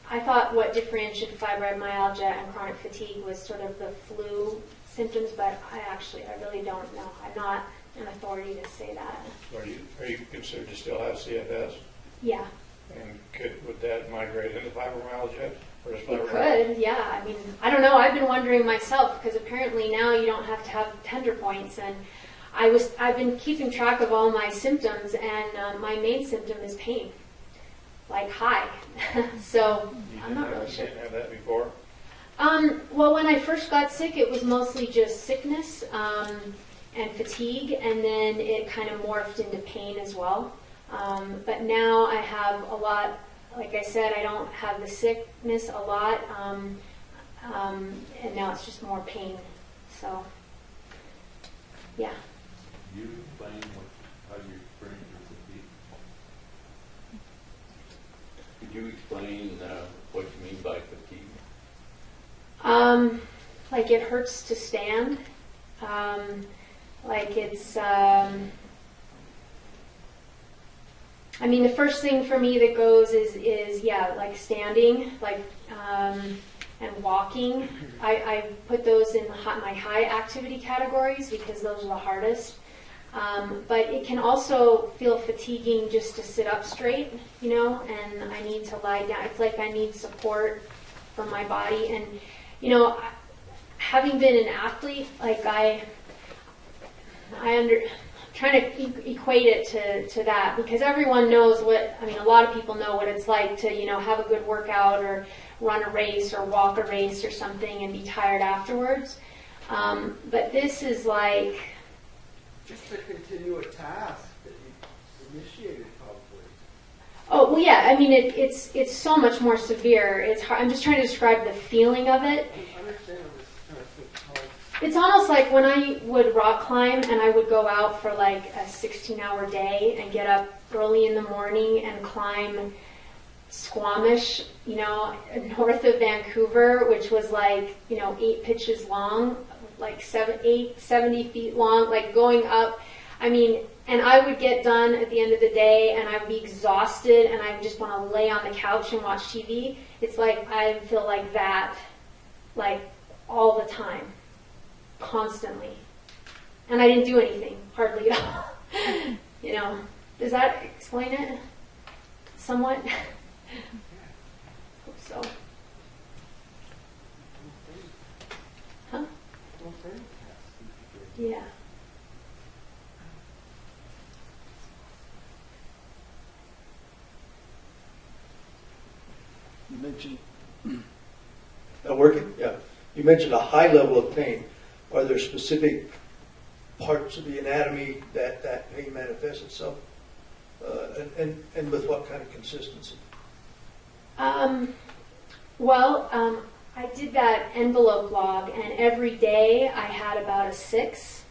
I thought what differentiated fibromyalgia and chronic fatigue was sort of the flu symptoms, but I really don't know. I'm not an authority to say that. Are you considered to still have CFS? Yeah. And would that migrate into fibromyalgia? For just It could, yeah. I mean, I don't know. I've been wondering myself because apparently now you don't have to have tender points, and I've been keeping track of all my symptoms, and my main symptom is pain, like high. So I'm not really sure. You didn't have that before? Well, when I first got sick, it was mostly just sickness and fatigue, and then it kind of morphed into pain as well. But now I have a lot. Like I said, I don't have the sickness a lot, and now it's just more pain. So, yeah. You explain how you experience your fatigue? Could you explain what you mean by fatigue? Like it hurts to stand. Like it's. I mean, the first thing for me that goes is yeah, like standing, like and walking. I put those in my high activity categories because those are the hardest. But it can also feel fatiguing just to sit up straight, you know, and I need to lie down. It's like I need support for my body. And, you know, having been an athlete, like trying to equate it to that, because everyone knows a lot of people know what it's like to, you know, have a good workout or run a race or walk a race or something and be tired afterwards. But this is like... Just to continue a task that you initiated probably. Oh, well, yeah, I mean, it's so much more severe. It's hard. I'm just trying to describe the feeling of it. I understand this kind of thing. It's almost like when I would rock climb and I would go out for like a 16-hour day and get up early in the morning and climb Squamish, you know, north of Vancouver, which was like, you know, 8 pitches long, like 70 feet long, like going up. I mean, and I would get done at the end of the day and I would be exhausted and I would just want to lay on the couch and watch TV. It's like I feel like that, like all the time. Constantly. And I didn't do anything, hardly at all. You know, does that explain it somewhat? Hope so. Huh? Yeah. You mentioned, working? Yeah. You mentioned a high level of pain. Are there specific parts of the anatomy that pain manifests itself? And with what kind of consistency? I did that envelope log, and every day I had about a 6.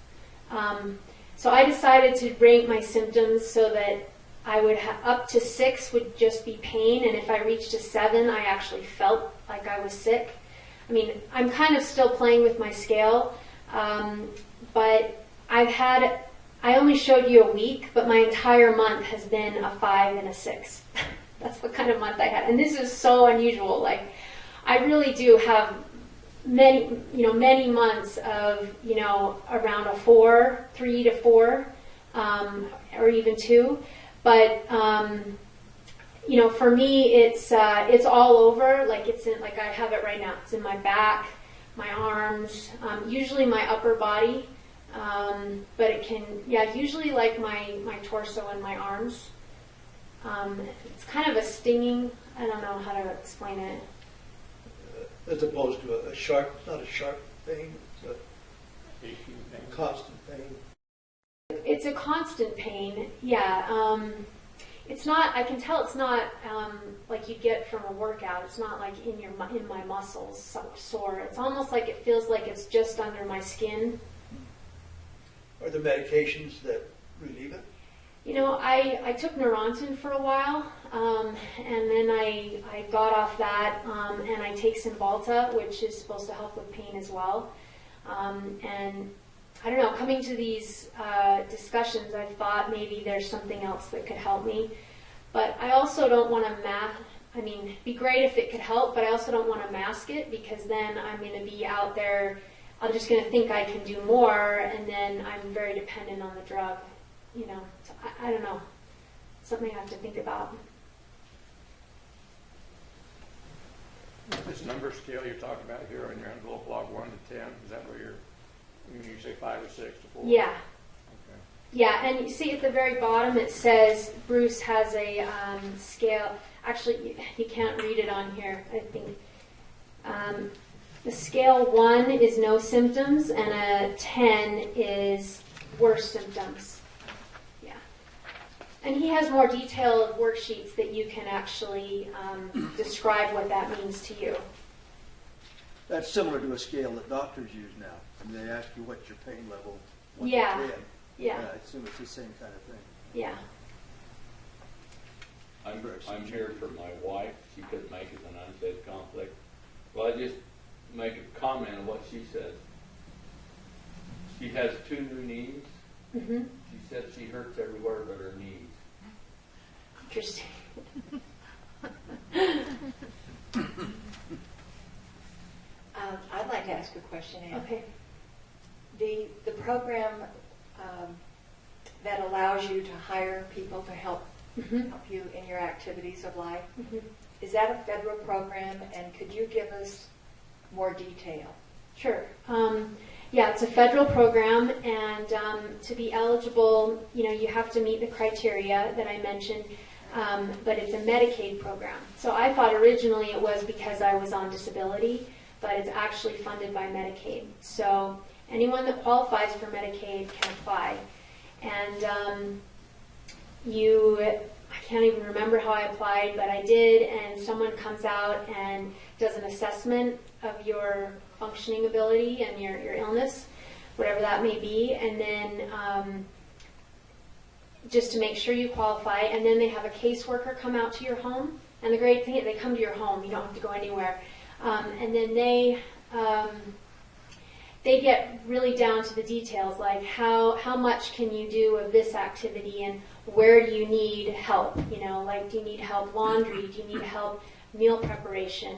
So I decided to rank my symptoms so that I would have up to 6 would just be pain, and if I reached a 7, I actually felt like I was sick. I mean, I'm kind of still playing with my scale, but I only showed you a week, but my entire month has been a 5 and a 6. That's the kind of month I had. And this is so unusual. Like, I really do have many months of, you know, around a 4, 3 to 4, or even 2. But, you know, for me, it's all over. Like like I have it right now. It's in my back, my arms, usually my upper body. But it can, usually like my torso and my arms. It's kind of a stinging, I don't know how to explain it. As opposed to a sharp, not a sharp pain, but constant pain. It's a constant pain, yeah. It's not, I can tell it's not like you get from a workout. It's not like in my muscles sore. It's almost like it feels like it's just under my skin. Are there medications that relieve it? You know, I took Neurontin for a while, and then I got off that, and I take Cymbalta, which is supposed to help with pain as well. And I don't know, coming to these discussions, I thought maybe there's something else that could help me. But I also don't want to it'd be great if it could help, but I also don't want to mask it, because then I'm going to be out there, I'm just going to think I can do more, and then I'm very dependent on the drug. You know, so I don't know. Something I have to think about. This number scale you're talking about here on your envelope, log 1 to 10, is that where you're, when you say 5 or 6 to 4? Yeah. Okay. Yeah, and you see at the very bottom it says Bruce has a scale. Actually, you can't read it on here, I think. The scale 1 is no symptoms, and a 10 is worse symptoms. Yeah. And he has more detailed worksheets that you can actually describe what that means to you. That's similar to a scale that doctors use now. And they ask you what's your pain level. 1 to Yeah. 10. Yeah. I assume it's the same kind of thing. Yeah. I'm here for my wife. She couldn't make it when I said conflict. Well, I just make a comment on what she said. She has 2 new knees. Mm-hmm. She said she hurts everywhere but her knees. Interesting. I'd like to ask a question, Ann. Okay. The program that allows you to hire people to help Mm-hmm. you in your activities of life, Mm-hmm. is that a federal program, and could you give us more detail? Sure. Yeah, it's a federal program, and to be eligible, you have to meet the criteria that I mentioned, but it's a Medicaid program. So I thought originally it was because I was on disability, but it's actually funded by Medicaid. So anyone that qualifies for Medicaid can apply. And I can't even remember how I applied, but I did, and someone comes out and does an assessment of your functioning ability and your illness, whatever that may be, and then just to make sure you qualify, and then they have a caseworker come out to your home, and the great thing is they come to your home, you don't have to go anywhere, and then they get really down to the details, like how much can you do of this activity, and where do you need help? Like, do you need help laundry? Do you need help meal preparation,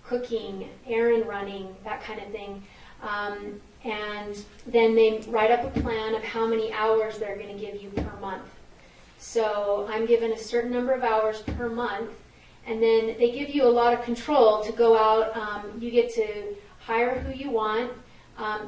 cooking, errand running, that kind of thing? And then they write up a plan of how many hours they're going to give you per month. So I'm given a certain number of hours per month, and then they give you a lot of control to go out. You get to hire who you want,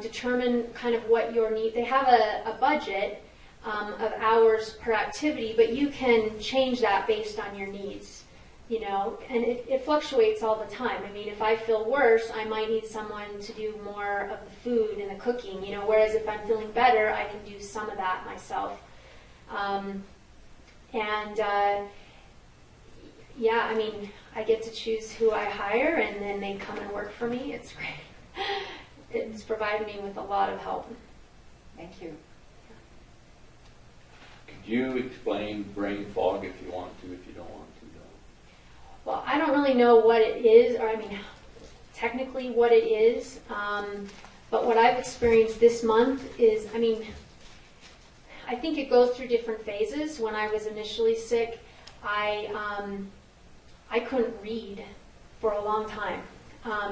determine kind of what your need. They have a budget of hours per activity, but you can change that based on your needs, and it fluctuates all the time. I mean, if I feel worse, I might need someone to do more of the food and the cooking, whereas if I'm feeling better, I can do some of that myself. Yeah, I mean, I get to choose who I hire, and then they come and work for me. It's great. It's provided me with a lot of help. Thank you. Could you explain brain fog if you want to, if you don't want to, though? Well, I don't really know what it is, or I mean, technically what it is, but what I've experienced this month is, I think it goes through different phases. When I was initially sick, I couldn't read for a long time.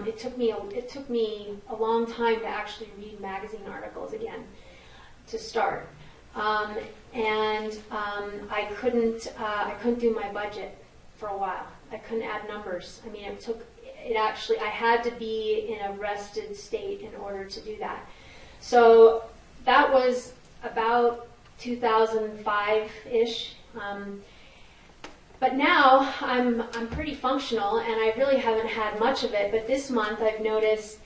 It took me a long time to actually read magazine articles again, to start. I couldn't do my budget for a while. I couldn't add numbers. I mean, I had to be in a rested state in order to do that. So that was about 2005-ish. But now I'm pretty functional, and I really haven't had much of it. But this month I've noticed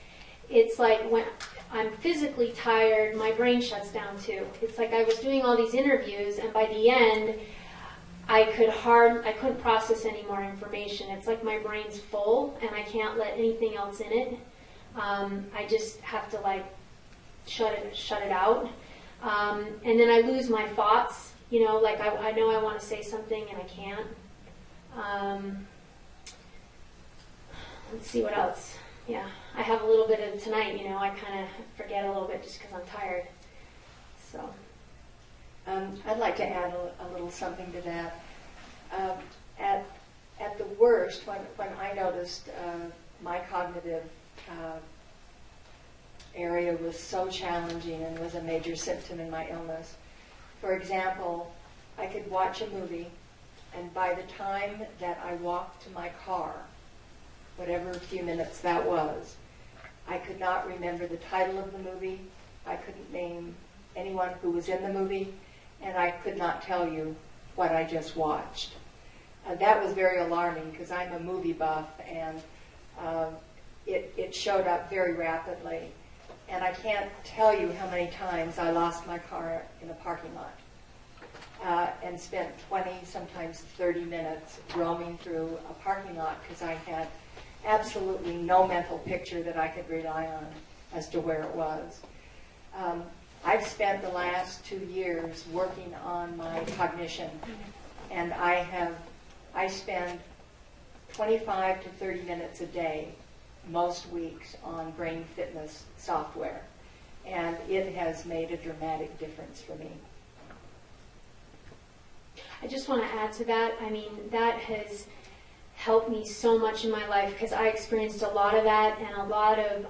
it's like when I'm physically tired, my brain shuts down too. It's like I was doing all these interviews, and by the end, I couldn't process any more information. It's like my brain's full, and I can't let anything else in it. I just have to shut it out, and then I lose my thoughts. I know I want to say something and I can't. Let's see what else. Yeah, I have a little bit of tonight, I kind of forget a little bit just because I'm tired. So, I'd like to add a little something to that. At the worst, when I noticed my cognitive area was so challenging and was a major symptom in my illness. For example, I could watch a movie, and by the time that I walked to my car, whatever few minutes that was. I could not remember the title of the movie. I couldn't name anyone who was in the movie, and I could not tell you what I just watched. That was very alarming because I'm a movie buff, and it showed up very rapidly. And I can't tell you how many times I lost my car in a parking lot and spent 20, sometimes 30 minutes roaming through a parking lot because I had absolutely no mental picture that I could rely on as to where it was. I've spent the last 2 years working on my cognition, and I spend 25 to 30 minutes a day most weeks on brain fitness software, and it has made a dramatic difference for me. I just want to add to that. I mean, that has helped me so much in my life because I experienced a lot of that and a lot of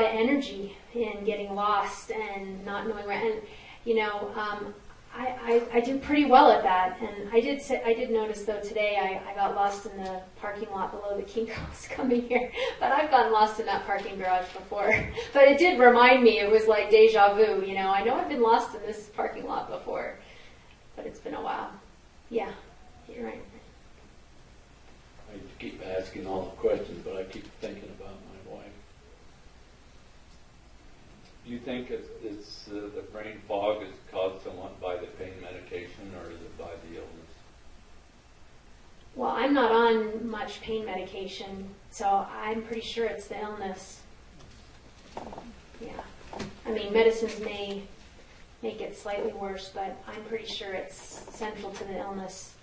energy in getting lost and not knowing where. And you know, I do pretty well at that. And I did notice though today I got lost in the parking lot below the Kinko's coming here. But I've gotten lost in that parking garage before. But it did remind me. It was like deja vu. You know, I know I've been lost in this parking lot before, but it's been a while. Yeah, you're right. I keep asking all the questions, but I keep thinking about my wife. Do you think it's the brain fog is caused somewhat by the pain medication, or is it by the illness? Well, I'm not on much pain medication, so I'm pretty sure it's the illness. Yeah. I mean, medicines may make it slightly worse, but I'm pretty sure it's central to the illness.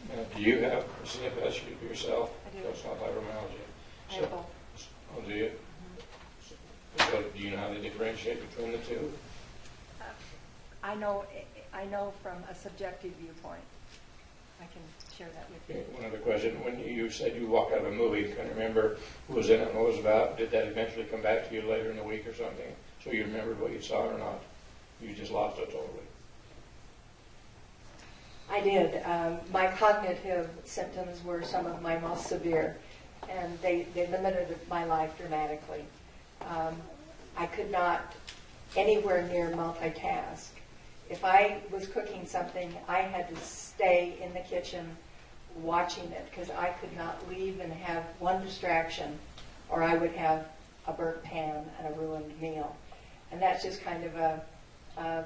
Now, do you have CFS yourself? I do. So it's not fibromyalgia. I have both. Oh, do you? So do you know how they differentiate between the two? I know from a subjective viewpoint. I can share that with you. Okay, one other question. When you said you walked out of a movie, can you remember who was in it and what it was about? Did that eventually come back to you later in the week or something? So you remembered what you saw or not? You just lost it totally. I did. My cognitive symptoms were some of my most severe, and they limited my life dramatically. I could not anywhere near multitask. If I was cooking something, I had to stay in the kitchen watching it because I could not leave and have one distraction, or I would have a burnt pan and a ruined meal. And that's just kind of a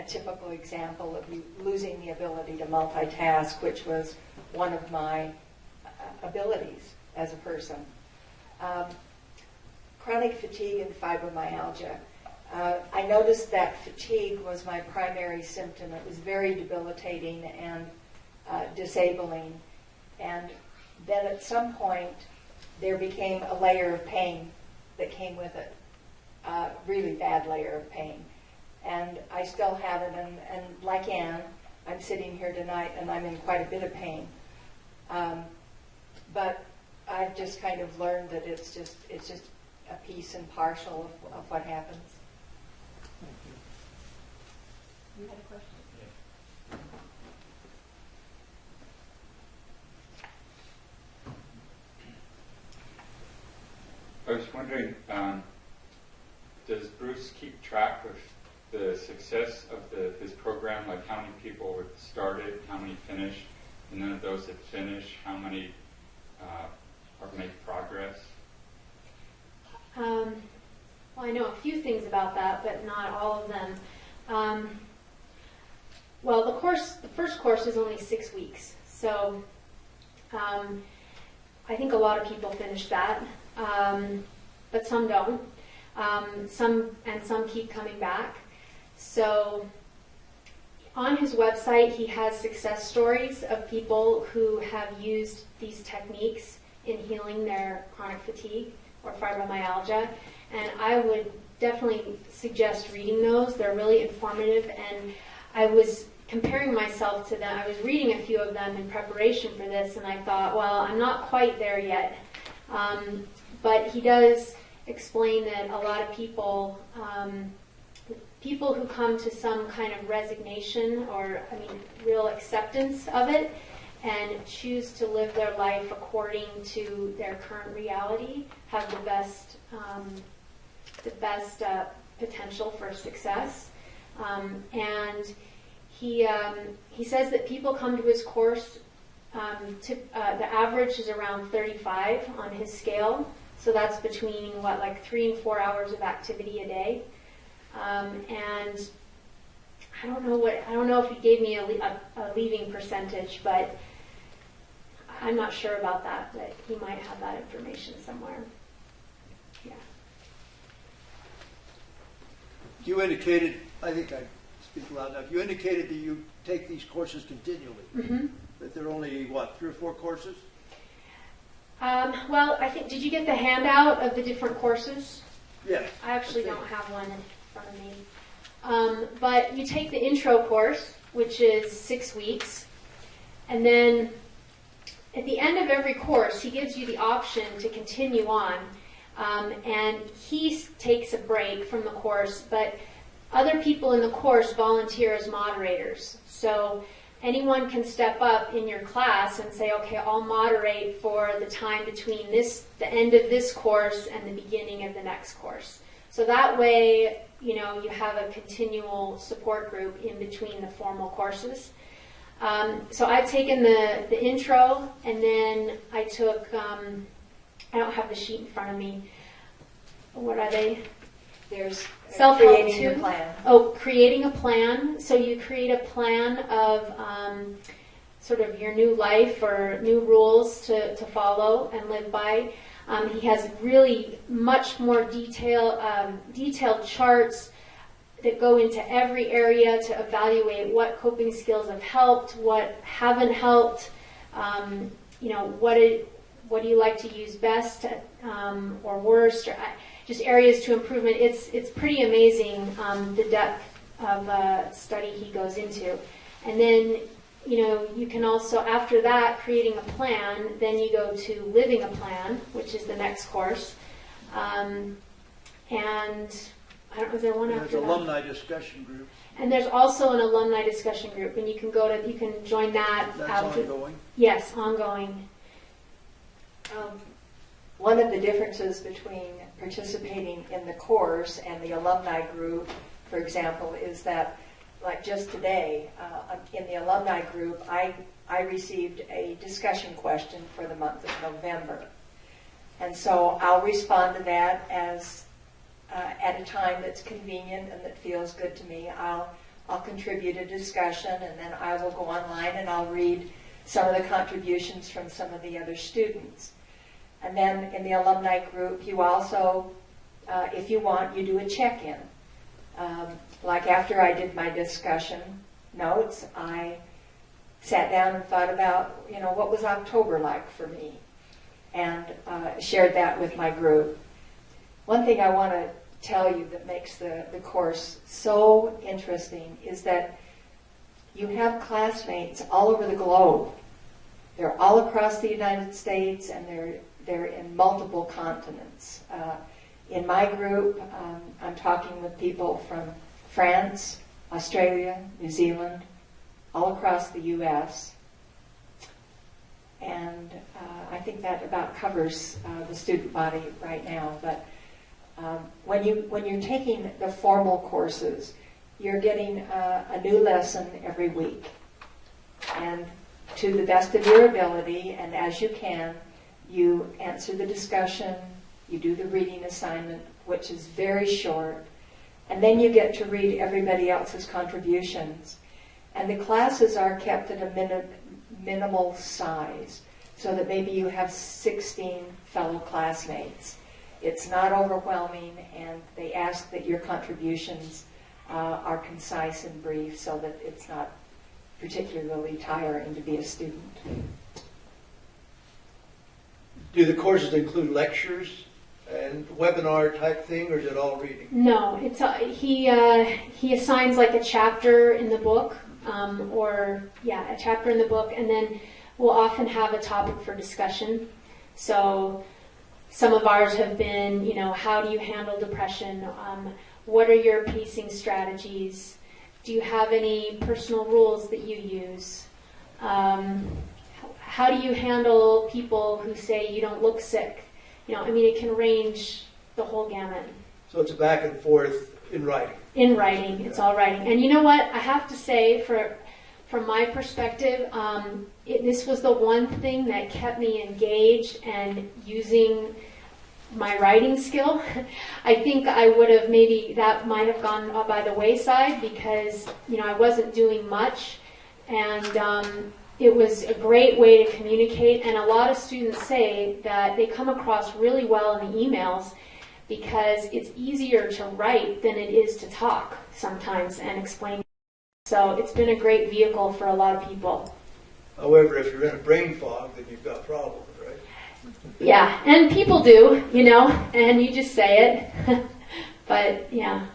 typical example of you losing the ability to multitask, which was one of my abilities as a person. Chronic fatigue and fibromyalgia. I noticed that fatigue was my primary symptom. It was very debilitating and disabling. And then at some point, there became a layer of pain that came with it, a really bad layer of pain. And I still have it, and like Anne, I'm sitting here tonight and I'm in quite a bit of pain. But I've just kind of learned that it's just a piece and parcel of what happens. You had a question? I was wondering, does Bruce keep track of the success of his program, like how many people started, how many finished, and then of those that finish, how many make progress? Well, I know a few things about that, but not all of them. Well, the first course is only 6 weeks, so I think a lot of people finish that, but some don't. Some keep coming back. So on his website, he has success stories of people who have used these techniques in healing their chronic fatigue or fibromyalgia, and I would definitely suggest reading those. They're really informative, and I was comparing myself to them. I was reading a few of them in preparation for this, and I thought, well, I'm not quite there yet. But he does explain that a lot of people people who come to some kind of resignation or, real acceptance of it and choose to live their life according to their current reality have the best potential for success. And he says that people come to his course. The average is around 35 on his scale, so that's between 3 and 4 hours of activity a day. And I don't know if he gave me a leaving percentage, but I'm not sure about that. But he might have that information somewhere. Yeah. You indicated, I think I speak loud enough, you indicated that you take these courses continually. Mm-hmm. That there are only, 3 or 4 courses? Well, I think, did you get the handout of the different courses? Yes. I actually don't have one in front of me. But you take the intro course, which is 6 weeks, and then at the end of every course, he gives you the option to continue on. And he takes a break from the course, but other people in the course volunteer as moderators. So anyone can step up in your class and say, okay, I'll moderate for the time between the end of this course and the beginning of the next course. So that way, you have a continual support group in between the formal courses. So I've taken the intro, and then I took, I don't have the sheet in front of me. What are they? There's Self-help creating your too. plan. Oh, creating a plan. So you create a plan of sort of your new life or new rules to follow and live by. He has really much more detailed charts that go into every area to evaluate what coping skills have helped, what haven't helped, what do you like to use best or worst, or just areas to improvement. It's pretty amazing the depth of study he goes into. And then, you can also, after that, creating a plan, then you go to living a plan, which is the next course. And I don't know, is there one There's after that? alumni discussion group. And there's also an alumni discussion group, and you can join that. That's ongoing. Yes, ongoing. One of the differences between participating in the course and the alumni group, for example, is that, like just today, in the alumni group, I received a discussion question for the month of November. And so I'll respond to that as at a time that's convenient and that feels good to me. I'll contribute a discussion, and then I will go online and I'll read some of the contributions from some of the other students. And then in the alumni group, you also, if you want, you do a check-in. Like after I did my discussion notes, I sat down and thought about, what was October like for me, and shared that with my group. One thing I want to tell you that makes the course so interesting is that you have classmates all over the globe. They're all across the United States, and they're in multiple continents. In my group, I'm talking with people from France, Australia, New Zealand, all across the U.S. And I think that about covers the student body right now. But when you're taking the formal courses, you're getting a new lesson every week. And to the best of your ability, and as you can, you answer the discussion, you do the reading assignment, which is very short, and then you get to read everybody else's contributions. And the classes are kept at a minimal size, so that maybe you have 16 fellow classmates. It's not overwhelming, and they ask that your contributions are concise and brief so that it's not particularly tiring to be a student. Do the courses include lectures and webinar type thing, or is it all reading? No, it's he assigns like a chapter in the book, a chapter in the book, and then we'll often have a topic for discussion. So some of ours have been, how do you handle depression? What are your pacing strategies? Do you have any personal rules that you use? How do you handle people who say you don't look sick? I mean, it can range the whole gamut. So it's a back and forth in writing. In writing, it's all writing. And you know what? I have to say, from my perspective, this was the one thing that kept me engaged and using my writing skill. I think I would have that might have gone by the wayside because, I wasn't doing much. And it was a great way to communicate. And a lot of students say that they come across really well in the emails because it's easier to write than it is to talk sometimes and explain. So it's been a great vehicle for a lot of people. However, if you're in a brain fog, then you've got problems, right? Yeah, and people do, and you just say it. But, yeah.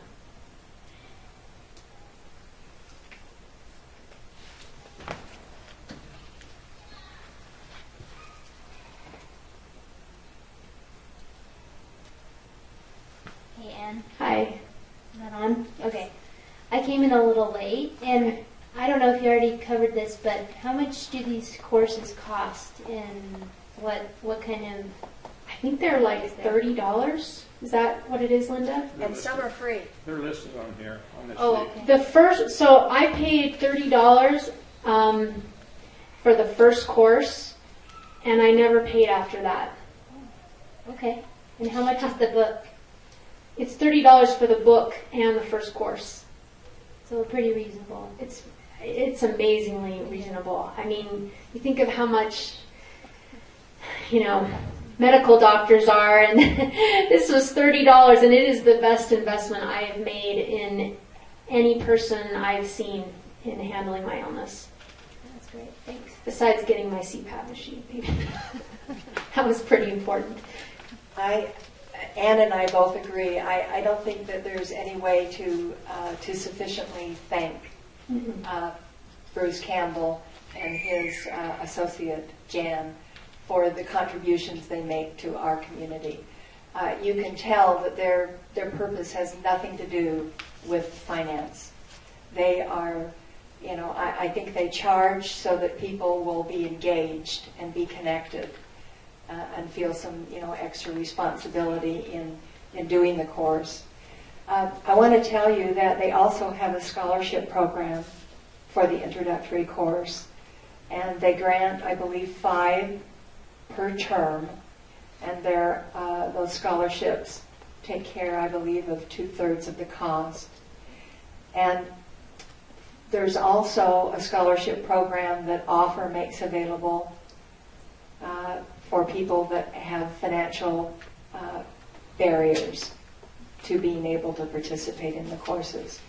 Hey, Ann. Hi. Is that on? Okay. I came in a little late, and I don't know if you already covered this, but how much do these courses cost, and what kind of... I think they're like $30. Is that what it is, Linda? And some are free. They're listed on here, on this Oh, sheet. okay. So I paid $30 for the first course, and I never paid after that. Okay. And how much is the book? It's $30 for the book and the first course. So pretty reasonable. It's amazingly reasonable. I mean, you think of how much, medical doctors are, and this was $30, and it is the best investment I have made in any person I've seen in handling my illness. That's great. Thanks. Besides getting my CPAP machine, maybe. That was pretty important. Ann and I both agree. I don't think that there's any way to sufficiently thank Bruce Campbell and his associate Jan for the contributions they make to our community. You can tell that their purpose has nothing to do with finance. They are, I think they charge so that people will be engaged and be connected. And feel some, extra responsibility in doing the course. I want to tell you that they also have a scholarship program for the introductory course, and they grant, I believe, 5 per term, and those scholarships take care, I believe, of 2/3 of the cost. And there's also a scholarship program that Offer makes available for people that have financial barriers to being able to participate in the courses.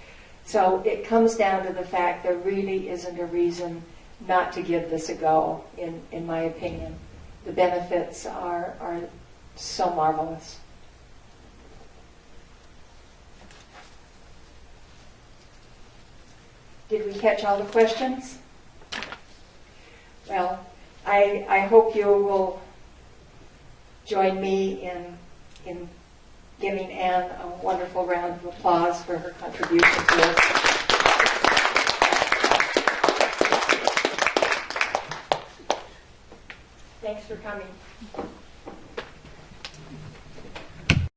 So it comes down to the fact there really isn't a reason not to give this a go, in my opinion. The benefits are so marvelous. Did we catch all the questions? Well, I hope you will join me in giving Ann a wonderful round of applause for her contribution to us. Thanks for coming.